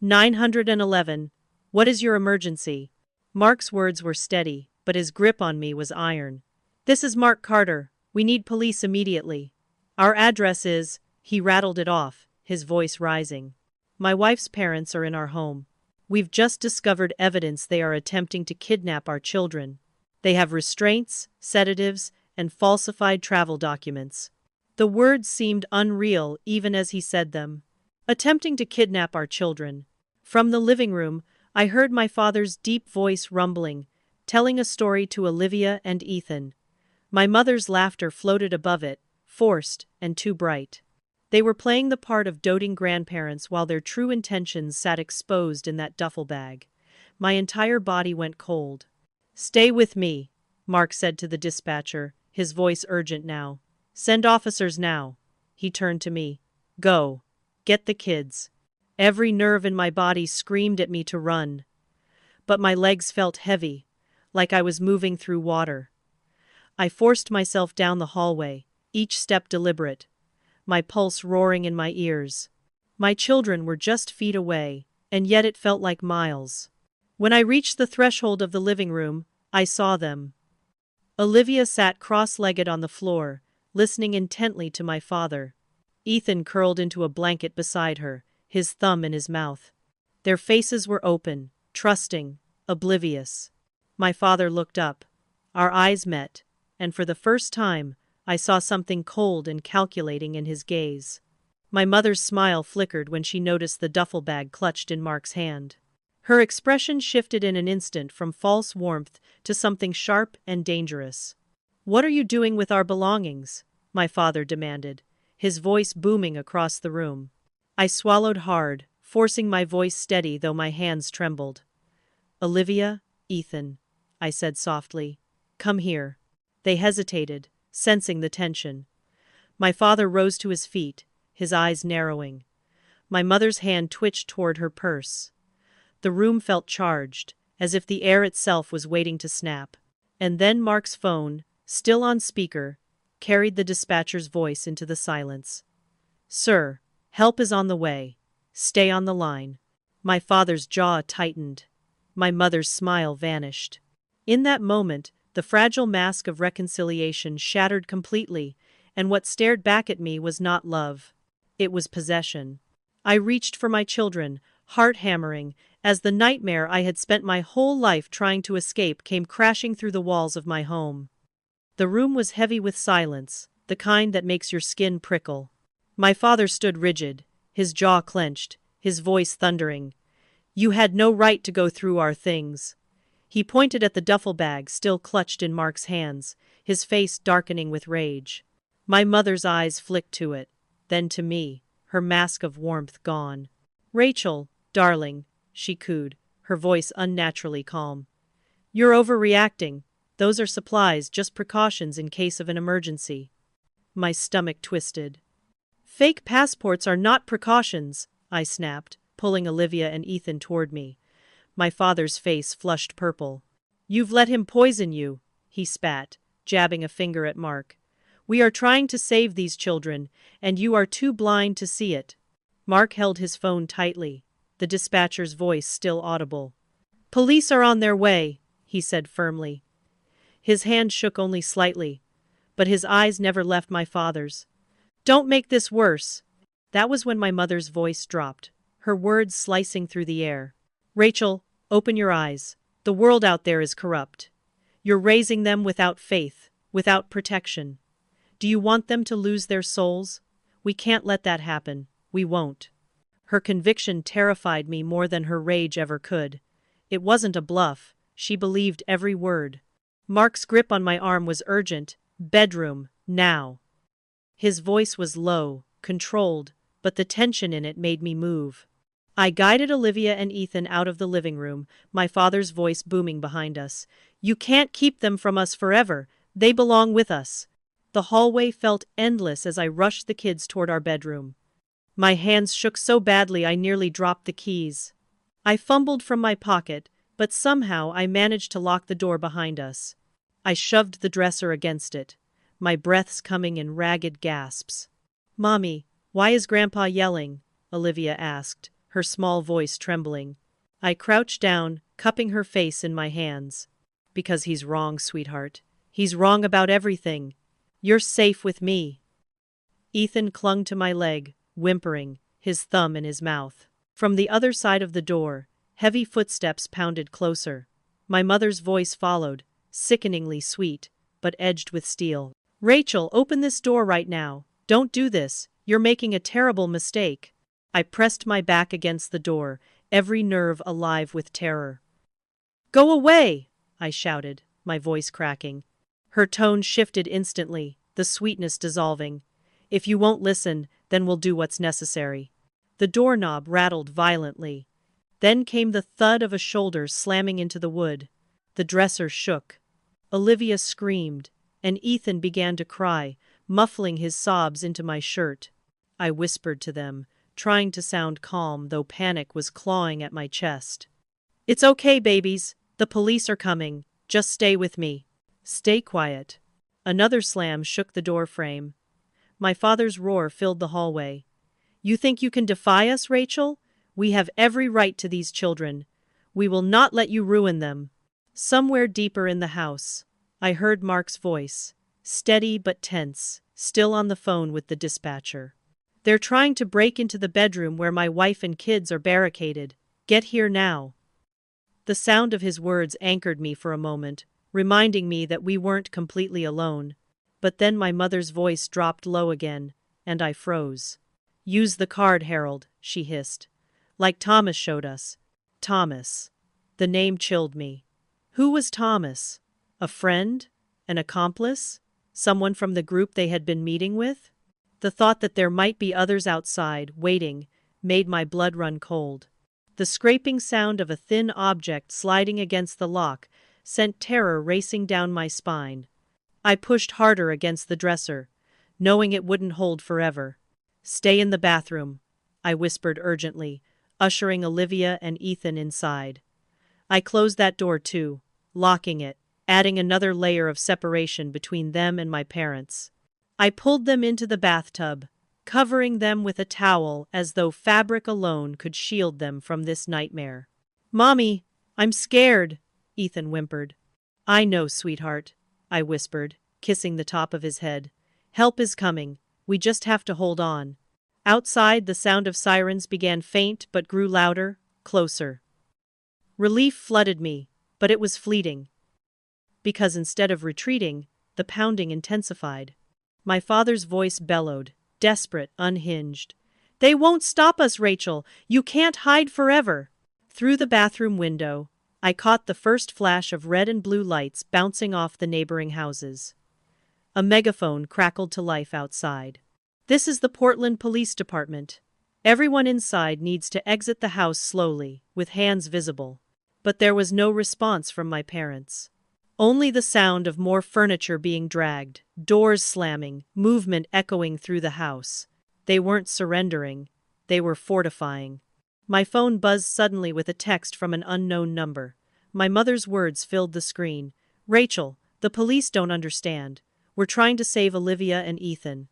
911. What is your emergency? Mark's words were steady, but his grip on me was iron. This is Mark Carter. We need police immediately. Our address is… He rattled it off, his voice rising. My wife's parents are in our home. We've just discovered evidence they are attempting to kidnap our children. They have restraints, sedatives, and falsified travel documents. The words seemed unreal even as he said them. Attempting to kidnap our children. From the living room, I heard my father's deep voice rumbling, telling a story to Olivia and Ethan. My mother's laughter floated above it, forced and too bright. They were playing the part of doting grandparents while their true intentions sat exposed in that duffel bag. My entire body went cold. "Stay with me," Mark said to the dispatcher, his voice urgent now. "Send officers now." He turned to me. "Go. Get the kids." Every nerve in my body screamed at me to run. But my legs felt heavy, like I was moving through water. I forced myself down the hallway, each step deliberate, my pulse roaring in my ears. My children were just feet away, and yet it felt like miles. When I reached the threshold of the living room, I saw them. Olivia sat cross-legged on the floor, listening intently to my father. Ethan curled into a blanket beside her, his thumb in his mouth. Their faces were open, trusting, oblivious. My father looked up. Our eyes met, and for the first time, I saw something cold and calculating in his gaze. My mother's smile flickered when she noticed the duffel bag clutched in Mark's hand. Her expression shifted in an instant from false warmth to something sharp and dangerous. "What are you doing with our belongings?" my father demanded, his voice booming across the room. I swallowed hard, forcing my voice steady though my hands trembled. "Olivia, Ethan," I said softly, "come here." They hesitated, sensing the tension. My father rose to his feet, his eyes narrowing. My mother's hand twitched toward her purse. The room felt charged, as if the air itself was waiting to snap. And then Mark's phone, still on speaker, carried the dispatcher's voice into the silence. "Sir, help is on the way. Stay on the line." My father's jaw tightened. My mother's smile vanished. In that moment, the fragile mask of reconciliation shattered completely, and what stared back at me was not love. It was possession. I reached for my children, heart hammering, as the nightmare I had spent my whole life trying to escape came crashing through the walls of my home. The room was heavy with silence, the kind that makes your skin prickle. My father stood rigid, his jaw clenched, his voice thundering. "You had no right to go through our things." He pointed at the duffel bag still clutched in Mark's hands, his face darkening with rage. My mother's eyes flicked to it, then to me, her mask of warmth gone. "Rachel, darling," she cooed, her voice unnaturally calm. "You're overreacting. Those are supplies, just precautions in case of an emergency." My stomach twisted. "Fake passports are not precautions," I snapped, pulling Olivia and Ethan toward me. My father's face flushed purple. "You've let him poison you," he spat, jabbing a finger at Mark. "We are trying to save these children, and you are too blind to see it." Mark held his phone tightly, the dispatcher's voice still audible. "Police are on their way," he said firmly. His hand shook only slightly, but his eyes never left my father's. "Don't make this worse." That was when my mother's voice dropped, her words slicing through the air. "Rachel, open your eyes. The world out there is corrupt. You're raising them without faith, without protection. Do you want them to lose their souls? We can't let that happen. We won't." Her conviction terrified me more than her rage ever could. It wasn't a bluff. She believed every word. Mark's grip on my arm was urgent. "Bedroom, now." His voice was low, controlled, but the tension in it made me move. I guided Olivia and Ethan out of the living room, my father's voice booming behind us. "You can't keep them from us forever. They belong with us." The hallway felt endless as I rushed the kids toward our bedroom. My hands shook so badly I nearly dropped the keys. I fumbled from my pocket, but somehow I managed to lock the door behind us. I shoved the dresser against it, my breaths coming in ragged gasps. "Mommy, why is Grandpa yelling?" Olivia asked, her small voice trembling. I crouched down, cupping her face in my hands. Because he's wrong, sweetheart. He's wrong about everything. You're safe with me. Ethan clung to my leg, whimpering, his thumb in his mouth. From the other side of the door, heavy footsteps pounded closer. My mother's voice followed, sickeningly sweet, but edged with steel. Rachel, open this door right now. Don't do this. You're making a terrible mistake. I pressed my back against the door, every nerve alive with terror. Go away! I shouted, my voice cracking. Her tone shifted instantly, the sweetness dissolving. If you won't listen, then we'll do what's necessary. The doorknob rattled violently. Then came the thud of a shoulder slamming into the wood. The dresser shook. Olivia screamed, and Ethan began to cry, muffling his sobs into my shirt. I whispered to them, trying to sound calm, though panic was clawing at my chest. It's okay, babies. The police are coming. Just stay with me. Stay quiet. Another slam shook the door frame. My father's roar filled the hallway. You think you can defy us, Rachel? We have every right to these children. We will not let you ruin them. Somewhere deeper in the house, I heard Mark's voice, steady but tense, still on the phone with the dispatcher. They're trying to break into the bedroom where my wife and kids are barricaded. Get here now. The sound of his words anchored me for a moment, reminding me that we weren't completely alone. But then my mother's voice dropped low again, and I froze. Use the card, Harold, she hissed. Like Thomas showed us. Thomas. The name chilled me. Who was Thomas? A friend? An accomplice? Someone from the group they had been meeting with? The thought that there might be others outside, waiting, made my blood run cold. The scraping sound of a thin object sliding against the lock sent terror racing down my spine. I pushed harder against the dresser, knowing it wouldn't hold forever. Stay in the bathroom, I whispered urgently, ushering Olivia and Ethan inside. I closed that door too, locking it, adding another layer of separation between them and my parents. I pulled them into the bathtub, covering them with a towel as though fabric alone could shield them from this nightmare. Mommy, I'm scared, Ethan whimpered. I know, sweetheart, I whispered, kissing the top of his head. Help is coming. We just have to hold on. Outside, the sound of sirens began faint but grew louder, closer. Relief flooded me, but it was fleeting. Because instead of retreating, the pounding intensified. My father's voice bellowed, desperate, unhinged. They won't stop us, Rachel. You can't hide forever. Through the bathroom window, I caught the first flash of red and blue lights bouncing off the neighboring houses. A megaphone crackled to life outside. This is the Portland Police Department. Everyone inside needs to exit the house slowly, with hands visible. But there was no response from my parents. Only the sound of more furniture being dragged, doors slamming, movement echoing through the house. They weren't surrendering. They were fortifying. My phone buzzed suddenly with a text from an unknown number. My mother's words filled the screen. Rachel, the police don't understand. We're trying to save Olivia and Ethan.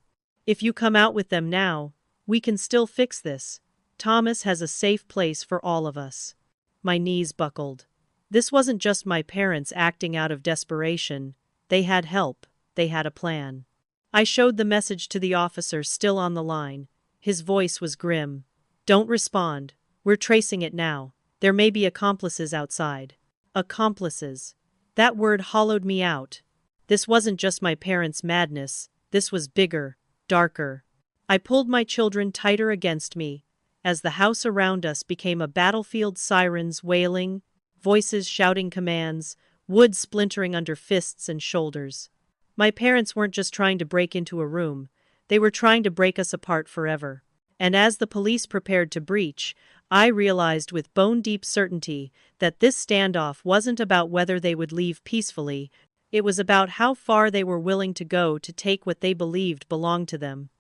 If you come out with them now, we can still fix this. Thomas has a safe place for all of us. My knees buckled. This wasn't just my parents acting out of desperation. They had help. They had a plan. I showed the message to the officer still on the line. His voice was grim. Don't respond. We're tracing it now. There may be accomplices outside. Accomplices. That word hollowed me out. This wasn't just my parents' madness. This was bigger, darker. I pulled my children tighter against me, as the house around us became a battlefield, sirens wailing, voices shouting commands, wood splintering under fists and shoulders. My parents weren't just trying to break into a room, they were trying to break us apart forever. And as the police prepared to breach, I realized with bone-deep certainty that this standoff wasn't about whether they would leave peacefully, it was about how far they were willing to go to take what they believed belonged to them.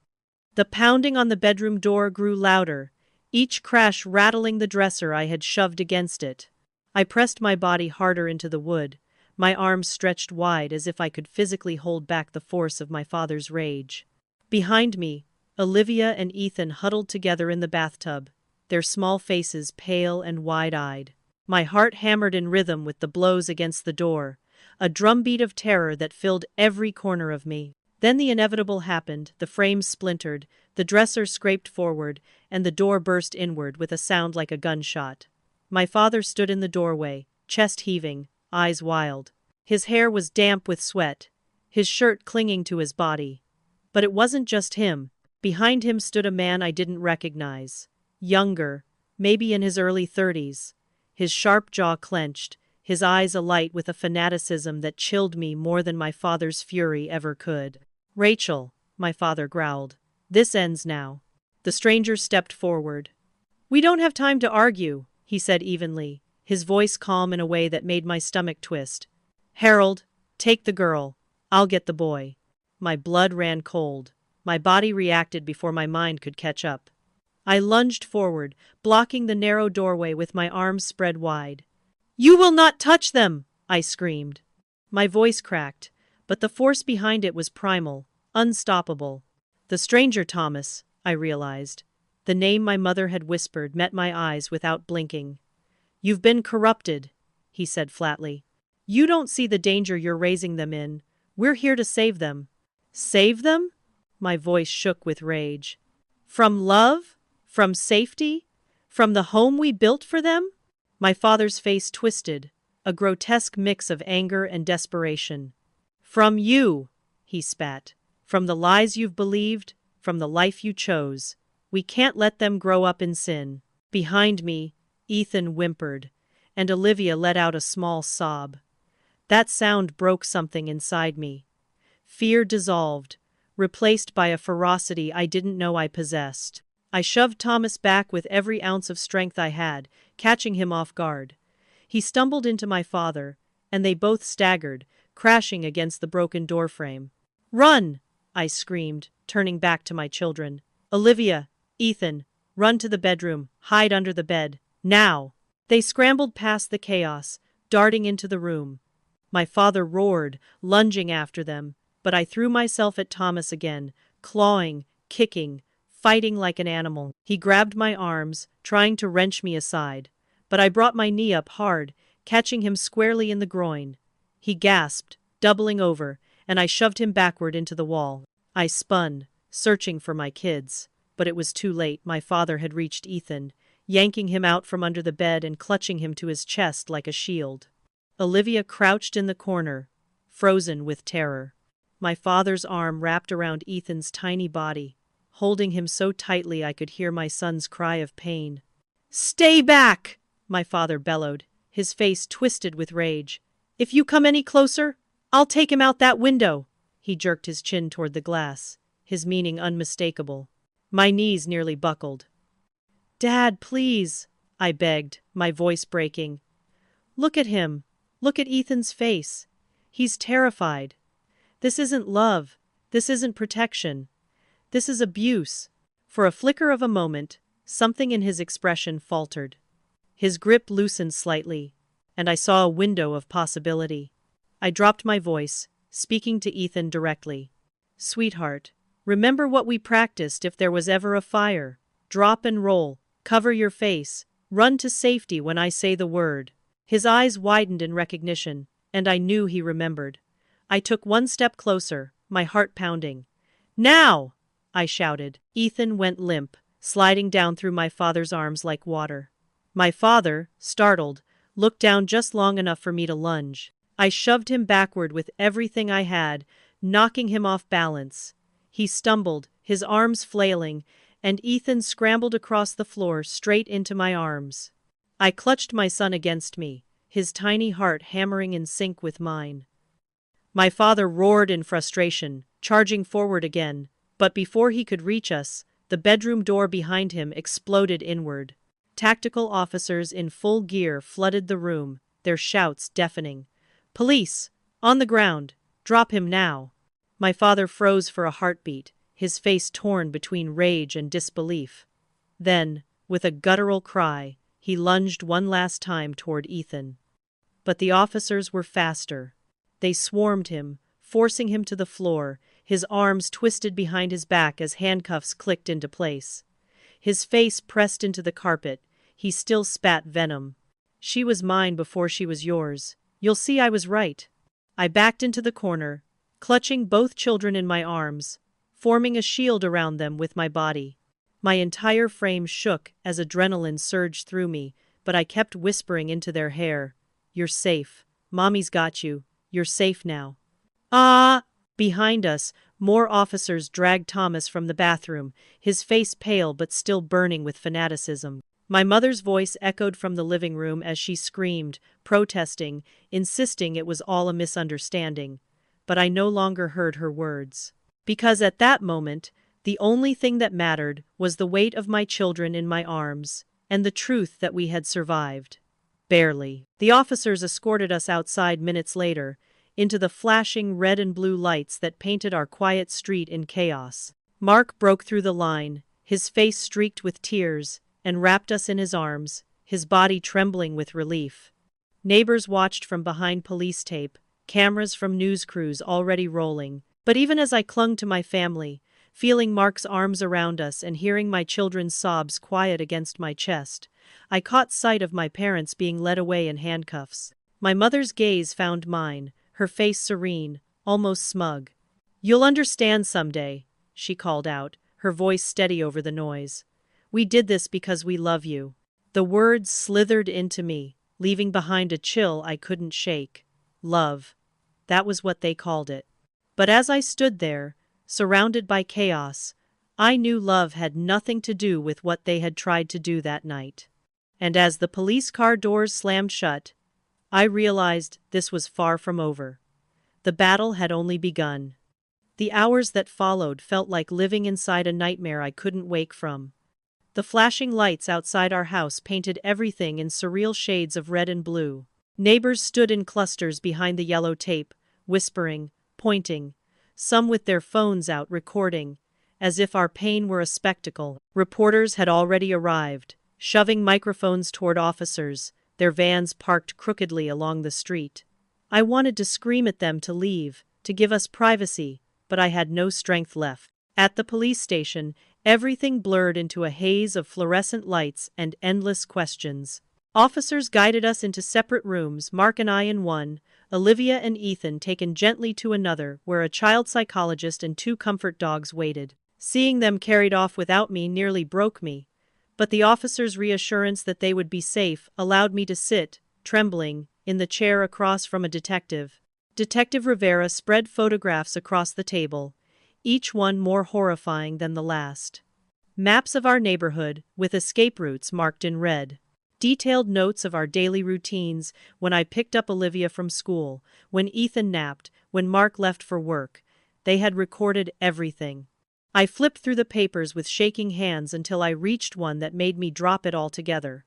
The pounding on the bedroom door grew louder, each crash rattling the dresser I had shoved against it. I pressed my body harder into the wood, my arms stretched wide as if I could physically hold back the force of my father's rage. Behind me, Olivia and Ethan huddled together in the bathtub, their small faces pale and wide-eyed. My heart hammered in rhythm with the blows against the door, a drumbeat of terror that filled every corner of me. Then the inevitable happened, the frames splintered, the dresser scraped forward, and the door burst inward with a sound like a gunshot. My father stood in the doorway, chest heaving, eyes wild. His hair was damp with sweat, his shirt clinging to his body. But it wasn't just him. Behind him stood a man I didn't recognize. Younger, maybe in his early 30s. His sharp jaw clenched, his eyes alight with a fanaticism that chilled me more than my father's fury ever could. "Rachel," my father growled. "This ends now." The stranger stepped forward. "We don't have time to argue," he said evenly, his voice calm in a way that made my stomach twist. "Harold, take the girl. I'll get the boy." My blood ran cold. My body reacted before my mind could catch up. I lunged forward, blocking the narrow doorway with my arms spread wide. "You will not touch them!" I screamed. My voice cracked, but the force behind it was primal, unstoppable. The stranger Thomas, I realized. The name my mother had whispered met my eyes without blinking. "You've been corrupted," he said flatly. "You don't see the danger you're raising them in. We're here to save them." "Save them?" My voice shook with rage. "From love? From safety? From the home we built for them?" My father's face twisted, a grotesque mix of anger and desperation. "From you," he spat. "From the lies you've believed, from the life you chose. We can't let them grow up in sin." Behind me, Ethan whimpered, and Olivia let out a small sob. That sound broke something inside me. Fear dissolved, replaced by a ferocity I didn't know I possessed. I shoved Thomas back with every ounce of strength I had, catching him off guard. He stumbled into my father, and they both staggered, crashing against the broken doorframe. "Run!" I screamed, turning back to my children. "Olivia, Ethan, run to the bedroom, hide under the bed, now!" They scrambled past the chaos, darting into the room. My father roared, lunging after them, but I threw myself at Thomas again, clawing, kicking, fighting like an animal. He grabbed my arms, trying to wrench me aside, but I brought my knee up hard, catching him squarely in the groin. He gasped, doubling over, and I shoved him backward into the wall. I spun, searching for my kids, but it was too late. My father had reached Ethan, yanking him out from under the bed and clutching him to his chest like a shield. Olivia crouched in the corner, frozen with terror. My father's arm wrapped around Ethan's tiny body, holding him so tightly I could hear my son's cry of pain. "Stay back!" my father bellowed, his face twisted with rage. "If you come any closer, I'll take him out that window." He jerked his chin toward the glass, his meaning unmistakable. My knees nearly buckled. "Dad, please," I begged, my voice breaking. "Look at him. Look at Ethan's face. He's terrified. This isn't love. This isn't protection. This is abuse." For a flicker of a moment, something in his expression faltered. His grip loosened slightly, and I saw a window of possibility. I dropped my voice, speaking to Ethan directly. "Sweetheart, remember what we practiced if there was ever a fire. Drop and roll, cover your face, run to safety when I say the word." His eyes widened in recognition, and I knew he remembered. I took one step closer, my heart pounding. "Now!" I shouted. Ethan went limp, sliding down through my father's arms like water. My father, startled, looked down just long enough for me to lunge. I shoved him backward with everything I had, knocking him off balance. He stumbled, his arms flailing, and Ethan scrambled across the floor straight into my arms. I clutched my son against me, his tiny heart hammering in sync with mine. My father roared in frustration, charging forward again, but before he could reach us, the bedroom door behind him exploded inward. Tactical officers in full gear flooded the room, their shouts deafening. "Police! On the ground! Drop him now!" My father froze for a heartbeat, his face torn between rage and disbelief. Then, with a guttural cry, he lunged one last time toward Ethan. But the officers were faster. They swarmed him, forcing him to the floor, his arms twisted behind his back as handcuffs clicked into place. His face pressed into the carpet. He still spat venom. "She was mine before she was yours. You'll see I was right." I backed into the corner, clutching both children in my arms, forming a shield around them with my body. My entire frame shook as adrenaline surged through me, but I kept whispering into their hair, "You're safe. Mommy's got you. You're safe now." Ah! Behind us, more officers dragged Thomas from the bathroom, his face pale but still burning with fanaticism. My mother's voice echoed from the living room as she screamed, protesting, insisting it was all a misunderstanding. But I no longer heard her words. Because at that moment, the only thing that mattered was the weight of my children in my arms, and the truth that we had survived. Barely. The officers escorted us outside minutes later, into the flashing red and blue lights that painted our quiet street in chaos. Mark broke through the line, his face streaked with tears, and wrapped us in his arms, his body trembling with relief. Neighbors watched from behind police tape, cameras from news crews already rolling. But even as I clung to my family, feeling Mark's arms around us and hearing my children's sobs quiet against my chest, I caught sight of my parents being led away in handcuffs. My mother's gaze found mine, her face serene, almost smug. "You'll understand someday," she called out, her voice steady over the noise. "We did this because we love you." The words slithered into me, leaving behind a chill I couldn't shake. Love. That was what they called it. But as I stood there, surrounded by chaos, I knew love had nothing to do with what they had tried to do that night. And as the police car doors slammed shut, I realized this was far from over. The battle had only begun. The hours that followed felt like living inside a nightmare I couldn't wake from. The flashing lights outside our house painted everything in surreal shades of red and blue. Neighbors stood in clusters behind the yellow tape, whispering, pointing, some with their phones out recording, as if our pain were a spectacle. Reporters had already arrived, shoving microphones toward officers, their vans parked crookedly along the street. I wanted to scream at them to leave, to give us privacy, but I had no strength left. At the police station, everything blurred into a haze of fluorescent lights and endless questions. Officers guided us into separate rooms, Mark and I in one, Olivia and Ethan taken gently to another, where a child psychologist and 2 comfort dogs waited. Seeing them carried off without me nearly broke me, but the officers' reassurance that they would be safe allowed me to sit, trembling, in the chair across from a detective. Detective Rivera spread photographs across the table, each one more horrifying than the last. Maps of our neighborhood, with escape routes marked in red. Detailed notes of our daily routines, when I picked up Olivia from school, when Ethan napped, when Mark left for work. They had recorded everything. I flipped through the papers with shaking hands until I reached one that made me drop it all together.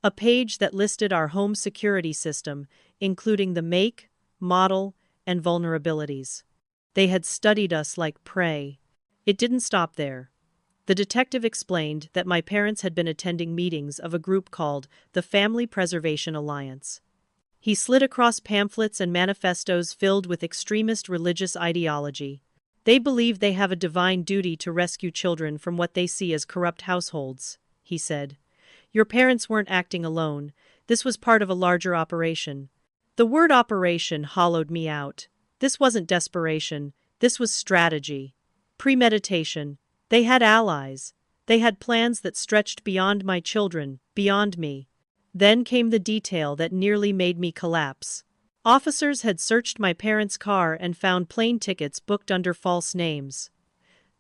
A page that listed our home security system, including the make, model, and vulnerabilities. They had studied us like prey. It didn't stop there. The detective explained that my parents had been attending meetings of a group called the Family Preservation Alliance. He slid across pamphlets and manifestos filled with extremist religious ideology. They believe they have a divine duty to rescue children from what they see as corrupt households, he said. Your parents weren't acting alone. This was part of a larger operation. The word operation hollowed me out. This wasn't desperation. This was strategy. Premeditation. They had allies. They had plans that stretched beyond my children, beyond me. Then came the detail that nearly made me collapse. Officers had searched my parents' car and found plane tickets booked under false names.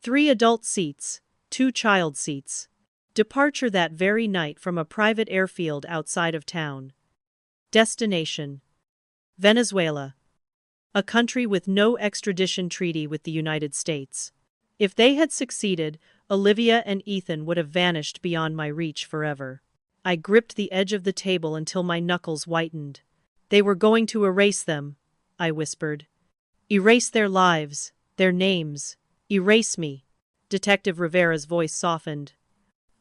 3 adult seats, 2 child seats. Departure that very night from a private airfield outside of town. Destination: Venezuela. A country with no extradition treaty with the United States. If they had succeeded, Olivia and Ethan would have vanished beyond my reach forever. I gripped the edge of the table until my knuckles whitened. They were going to erase them, I whispered. Erase their lives, their names. Erase me. Detective Rivera's voice softened.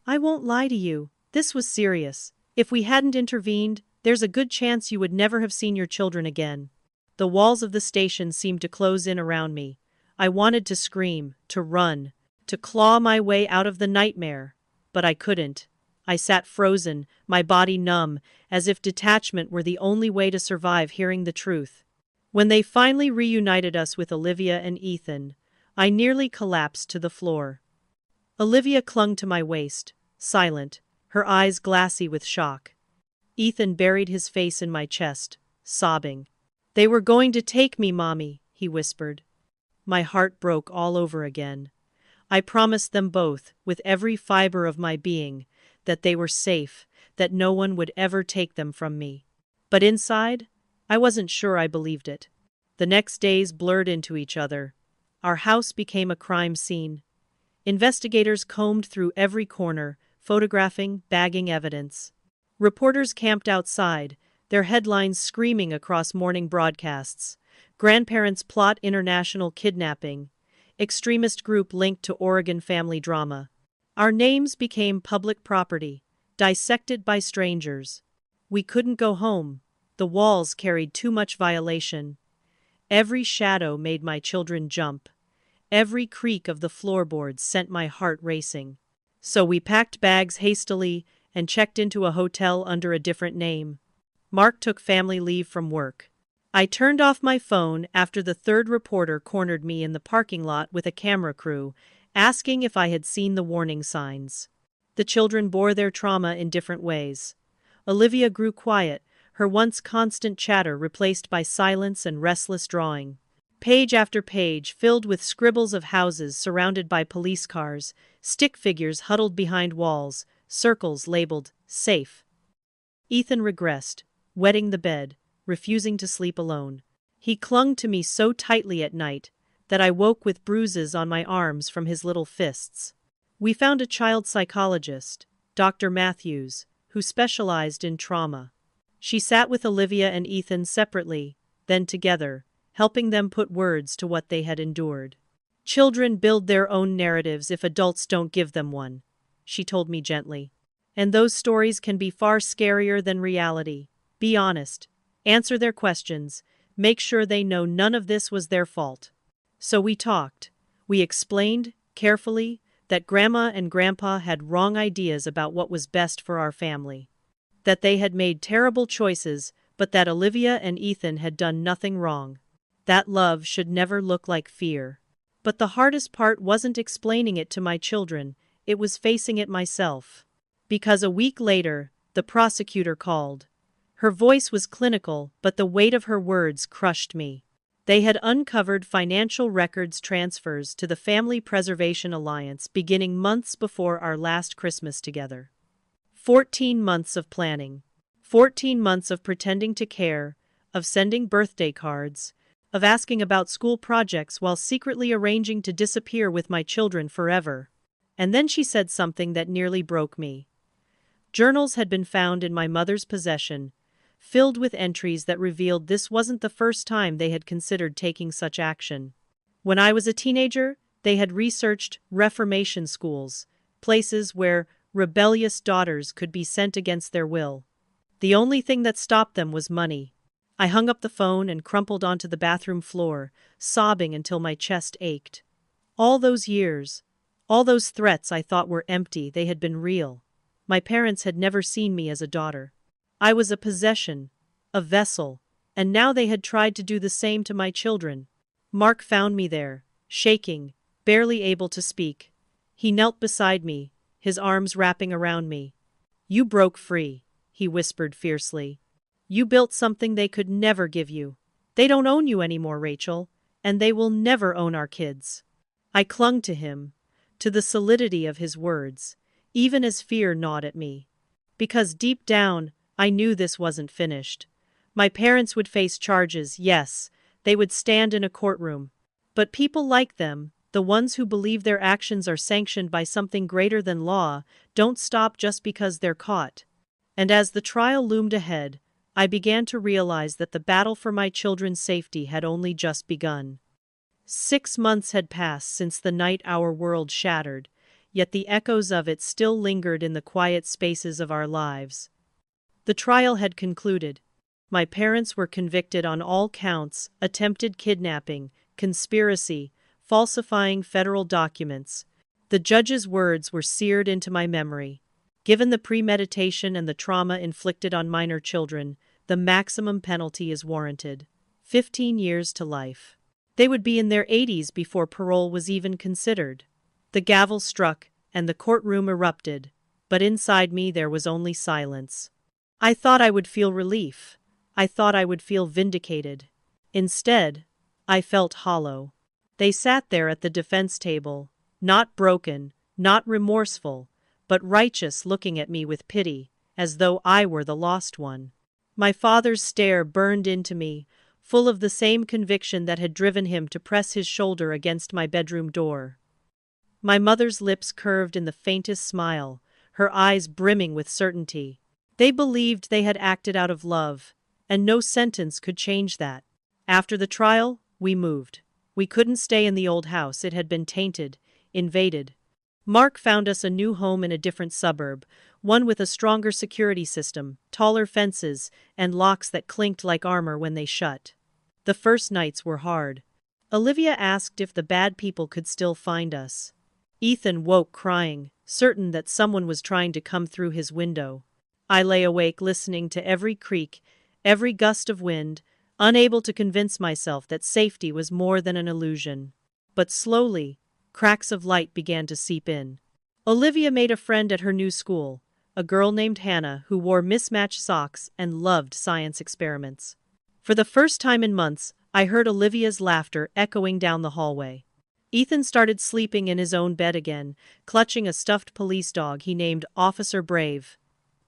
I won't lie to you. This was serious. If we hadn't intervened, there's a good chance you would never have seen your children again. The walls of the station seemed to close in around me. I wanted to scream, to run, to claw my way out of the nightmare. but I couldn't. I sat frozen, my body numb, as if detachment were the only way to survive hearing the truth. When they finally reunited us with Olivia and Ethan, I nearly collapsed to the floor. Olivia clung to my waist, silent, her eyes glassy with shock. Ethan buried his face in my chest, sobbing. "They were going to take me, Mommy," he whispered. My heart broke all over again. I promised them both, with every fiber of my being, that they were safe, that no one would ever take them from me. But inside, I wasn't sure I believed it. The next days blurred into each other. Our house became a crime scene. Investigators combed through every corner, photographing, bagging evidence. Reporters camped outside, their headlines screaming across morning broadcasts. Grandparents plot international kidnapping. Extremist group linked to Oregon family drama. Our names became public property, dissected by strangers. We couldn't go home. The walls carried too much violation. Every shadow made my children jump. Every creak of the floorboards sent my heart racing. So we packed bags hastily and checked into a hotel under a different name. Mark took family leave from work. I turned off my phone after the third reporter cornered me in the parking lot with a camera crew, asking if I had seen the warning signs. The children bore their trauma in different ways. Olivia grew quiet, her once constant chatter replaced by silence and restless drawing. Page after page filled with scribbles of houses surrounded by police cars, stick figures huddled behind walls, circles labeled safe. Ethan regressed, wetting the bed, refusing to sleep alone. He clung to me so tightly at night that I woke with bruises on my arms from his little fists. We found a child psychologist, Dr. Matthews, who specialized in trauma. She sat with Olivia and Ethan separately, then together, helping them put words to what they had endured. "Children build their own narratives if adults don't give them one," she told me gently. "And those stories can be far scarier than reality. Be honest. Answer their questions. Make sure they know none of this was their fault." So we talked. We explained, carefully, that Grandma and Grandpa had wrong ideas about what was best for our family. That they had made terrible choices, but that Olivia and Ethan had done nothing wrong. That love should never look like fear. But the hardest part wasn't explaining it to my children, it was facing it myself. Because a week later, the prosecutor called. Her voice was clinical, but the weight of her words crushed me. They had uncovered financial records transfers to the Family Preservation Alliance beginning months before our last Christmas together. 14 months of planning. 14 months of pretending to care, of sending birthday cards, of asking about school projects while secretly arranging to disappear with my children forever. And then she said something that nearly broke me. Journals had been found in my mother's possession, filled with entries that revealed this wasn't the first time they had considered taking such action. When I was a teenager, they had researched reformation schools, places where rebellious daughters could be sent against their will. The only thing that stopped them was money. I hung up the phone and crumpled onto the bathroom floor, sobbing until my chest ached. All those years, all those threats I thought were empty, they had been real. My parents had never seen me as a daughter. I was a possession, a vessel, and now they had tried to do the same to my children. Mark found me there, shaking, barely able to speak. He knelt beside me, his arms wrapping around me. "You broke free," he whispered fiercely. "You built something they could never give you. They don't own you anymore, Rachel, and they will never own our kids." I clung to him, to the solidity of his words, even as fear gnawed at me. Because deep down, I knew this wasn't finished. My parents would face charges, yes, they would stand in a courtroom. But people like them, the ones who believe their actions are sanctioned by something greater than law, don't stop just because they're caught. And as the trial loomed ahead, I began to realize that the battle for my children's safety had only just begun. 6 months had passed since the night our world shattered, yet the echoes of it still lingered in the quiet spaces of our lives. The trial had concluded. My parents were convicted on all counts: attempted kidnapping, conspiracy, falsifying federal documents. The judge's words were seared into my memory. Given the premeditation and the trauma inflicted on minor children, the maximum penalty is warranted. 15 years to life. They would be in their 80s before parole was even considered. The gavel struck, and the courtroom erupted, but inside me there was only silence. I thought I would feel relief. I thought I would feel vindicated. Instead, I felt hollow. They sat there at the defense table, not broken, not remorseful, but righteous, looking at me with pity, as though I were the lost one. My father's stare burned into me, full of the same conviction that had driven him to press his shoulder against my bedroom door. My mother's lips curved in the faintest smile, her eyes brimming with certainty. They believed they had acted out of love, and no sentence could change that. After the trial, we moved. We couldn't stay in the old house, it had been tainted, invaded. Mark found us a new home in a different suburb, one with a stronger security system, taller fences, and locks that clinked like armor when they shut. The first nights were hard. Olivia asked if the bad people could still find us. Ethan woke crying, certain that someone was trying to come through his window. I lay awake listening to every creak, every gust of wind, unable to convince myself that safety was more than an illusion. But slowly, cracks of light began to seep in. Olivia made a friend at her new school, a girl named Hannah who wore mismatched socks and loved science experiments. For the first time in months, I heard Olivia's laughter echoing down the hallway. Ethan started sleeping in his own bed again, clutching a stuffed police dog he named Officer Brave.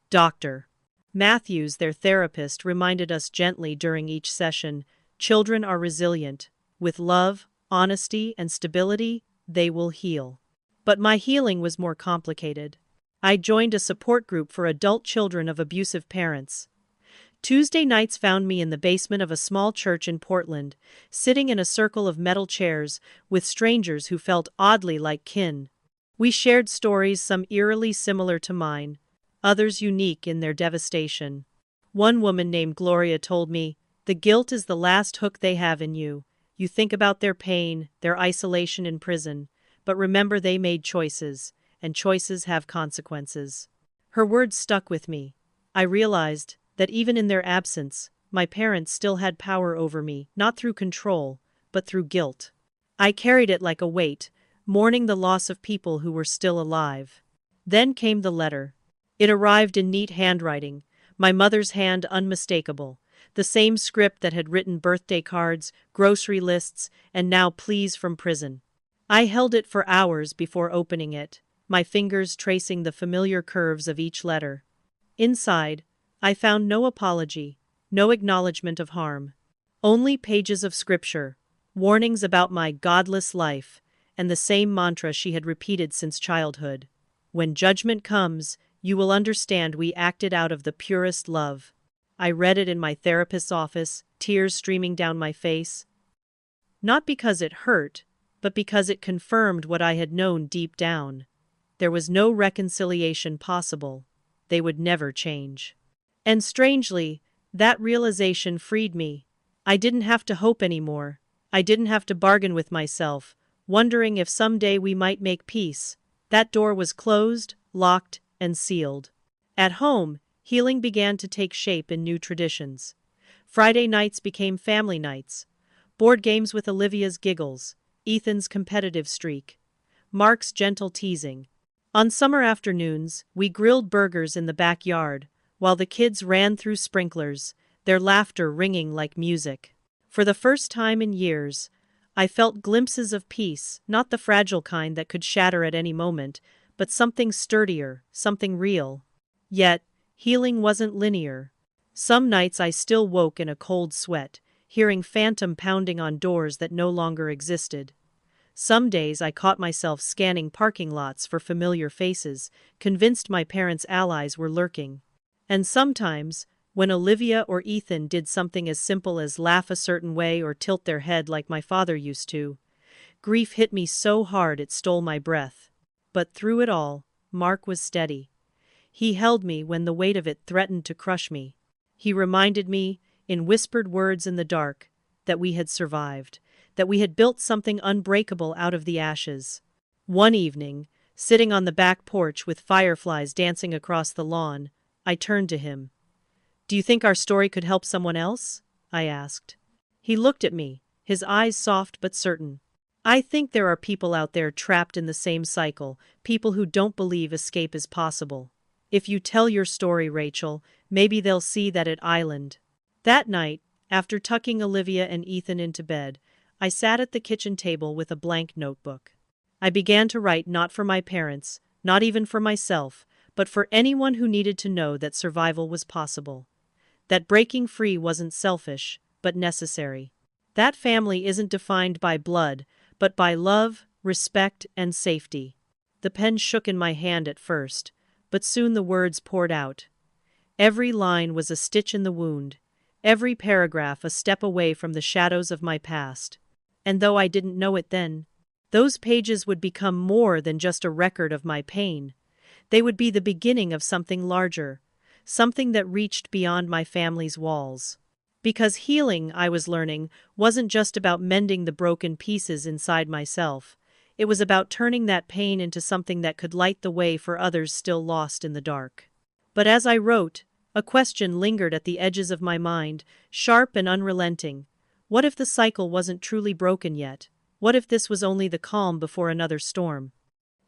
Dr. Matthews, their therapist, reminded us gently during each session, children are resilient. With love, honesty, and stability, they will heal. But my healing was more complicated. I joined a support group for adult children of abusive parents. Tuesday nights found me in the basement of a small church in Portland, sitting in a circle of metal chairs with strangers who felt oddly like kin. We shared stories, some eerily similar to mine, others unique in their devastation. One woman named Gloria told me, "The guilt is the last hook they have in you. You think about their pain, their isolation in prison, but remember they made choices, and choices have consequences." Her words stuck with me. I realized that even in their absence, my parents still had power over me, not through control, but through guilt. I carried it like a weight, mourning the loss of people who were still alive. Then came the letter. It arrived in neat handwriting, my mother's hand unmistakable, the same script that had written birthday cards, grocery lists, and now pleas from prison. I held it for hours before opening it, my fingers tracing the familiar curves of each letter. Inside, I found no apology, no acknowledgement of harm. Only pages of scripture, warnings about my godless life, and the same mantra she had repeated since childhood. When judgment comes, you will understand we acted out of the purest love. I read it in my therapist's office, tears streaming down my face. Not because it hurt, but because it confirmed what I had known deep down. There was no reconciliation possible. They would never change. And strangely, that realization freed me. I didn't have to hope anymore. I didn't have to bargain with myself, wondering if someday we might make peace. That door was closed, locked, and sealed. At home, healing began to take shape in new traditions. Friday nights became family nights. Board games with Olivia's giggles, Ethan's competitive streak, Mark's gentle teasing. On summer afternoons, we grilled burgers in the backyard, while the kids ran through sprinklers, their laughter ringing like music. For the first time in years, I felt glimpses of peace, not the fragile kind that could shatter at any moment, but something sturdier, something real. Yet, healing wasn't linear. Some nights I still woke in a cold sweat, hearing phantom pounding on doors that no longer existed. Some days I caught myself scanning parking lots for familiar faces, convinced my parents' allies were lurking. And sometimes, when Olivia or Ethan did something as simple as laugh a certain way or tilt their head like my father used to, grief hit me so hard it stole my breath. But through it all, Mark was steady. He held me when the weight of it threatened to crush me. He reminded me, in whispered words in the dark, that we had survived, that we had built something unbreakable out of the ashes. One evening, Sitting on the back porch with fireflies dancing across the lawn, I turned to him. "Do you think our story could help someone else?" I asked. He looked at me, his eyes soft but certain. "I think there are people out there trapped in the same cycle, people who don't believe escape is possible. If you tell your story, Rachel, maybe they'll see that at Island." That night, after tucking Olivia and Ethan into bed, I sat at the kitchen table with a blank notebook. I began to write not for my parents, not even for myself, but for anyone who needed to know that survival was possible. That breaking free wasn't selfish, but necessary. That family isn't defined by blood, but by love, respect, and safety. The pen shook in my hand at first, but soon the words poured out. Every line was a stitch in the wound, every paragraph a step away from the shadows of my past. And though I didn't know it then, those pages would become more than just a record of my pain. They would be the beginning of something larger, something that reached beyond my family's walls. Because healing, I was learning, wasn't just about mending the broken pieces inside myself. It was about turning that pain into something that could light the way for others still lost in the dark. But as I wrote, a question lingered at the edges of my mind, sharp and unrelenting. What if the cycle wasn't truly broken yet? What if this was only the calm before another storm?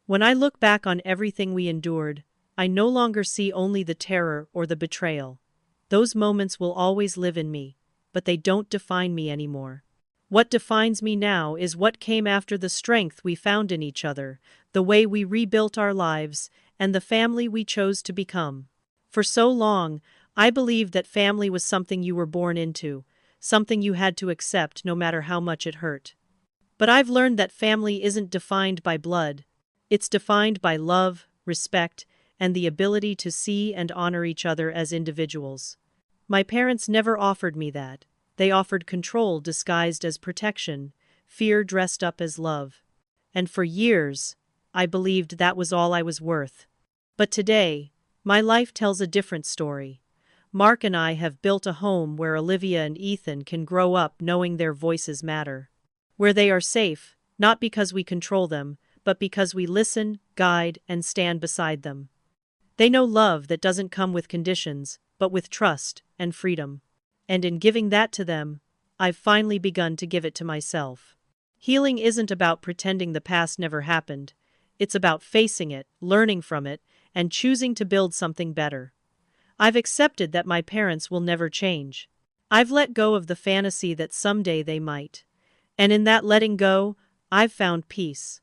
When I look back on everything we endured, I no longer see only the terror or the betrayal. Those moments will always live in me, but they don't define me anymore. What defines me now is what came after: the strength we found in each other, the way we rebuilt our lives, and the family we chose to become. For so long, I believed that family was something you were born into, something you had to accept no matter how much it hurt. But I've learned that family isn't defined by blood. It's defined by love, respect, and the ability to see and honor each other as individuals. My parents never offered me that. They offered control disguised as protection, fear dressed up as love. And for years, I believed that was all I was worth. But today, my life tells a different story. Mark and I have built a home where Olivia and Ethan can grow up knowing their voices matter. Where they are safe, not because we control them, but because we listen, guide, and stand beside them. They know love that doesn't come with conditions, but with trust and freedom. And in giving that to them, I've finally begun to give it to myself. Healing isn't about pretending the past never happened. It's about facing it, learning from it, and choosing to build something better. I've accepted that my parents will never change. I've let go of the fantasy that someday they might. And in that letting go, I've found peace.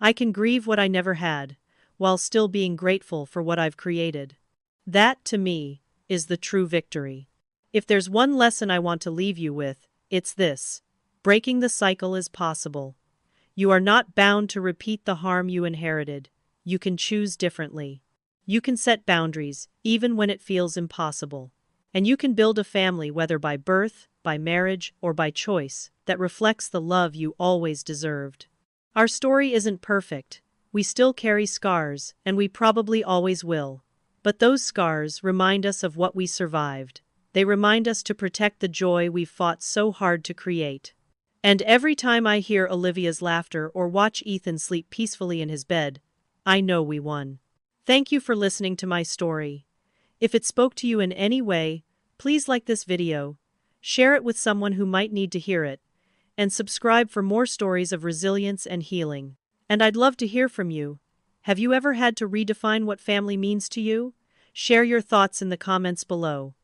I can grieve what I never had, while still being grateful for what I've created. That, to me, is the true victory. If there's one lesson I want to leave you with, it's this: breaking the cycle is possible. You are not bound to repeat the harm you inherited. You can choose differently. You can set boundaries, even when it feels impossible. And you can build a family, whether by birth, by marriage, or by choice, that reflects the love you always deserved. Our story isn't perfect. We still carry scars, and we probably always will. But those scars remind us of what we survived. They remind us to protect the joy we've fought so hard to create. And every time I hear Olivia's laughter or watch Ethan sleep peacefully in his bed, I know we won. Thank you for listening to my story. If it spoke to you in any way, please like this video, share it with someone who might need to hear it, and subscribe for more stories of resilience and healing. And I'd love to hear from you. Have you ever had to redefine what family means to you? Share your thoughts in the comments below.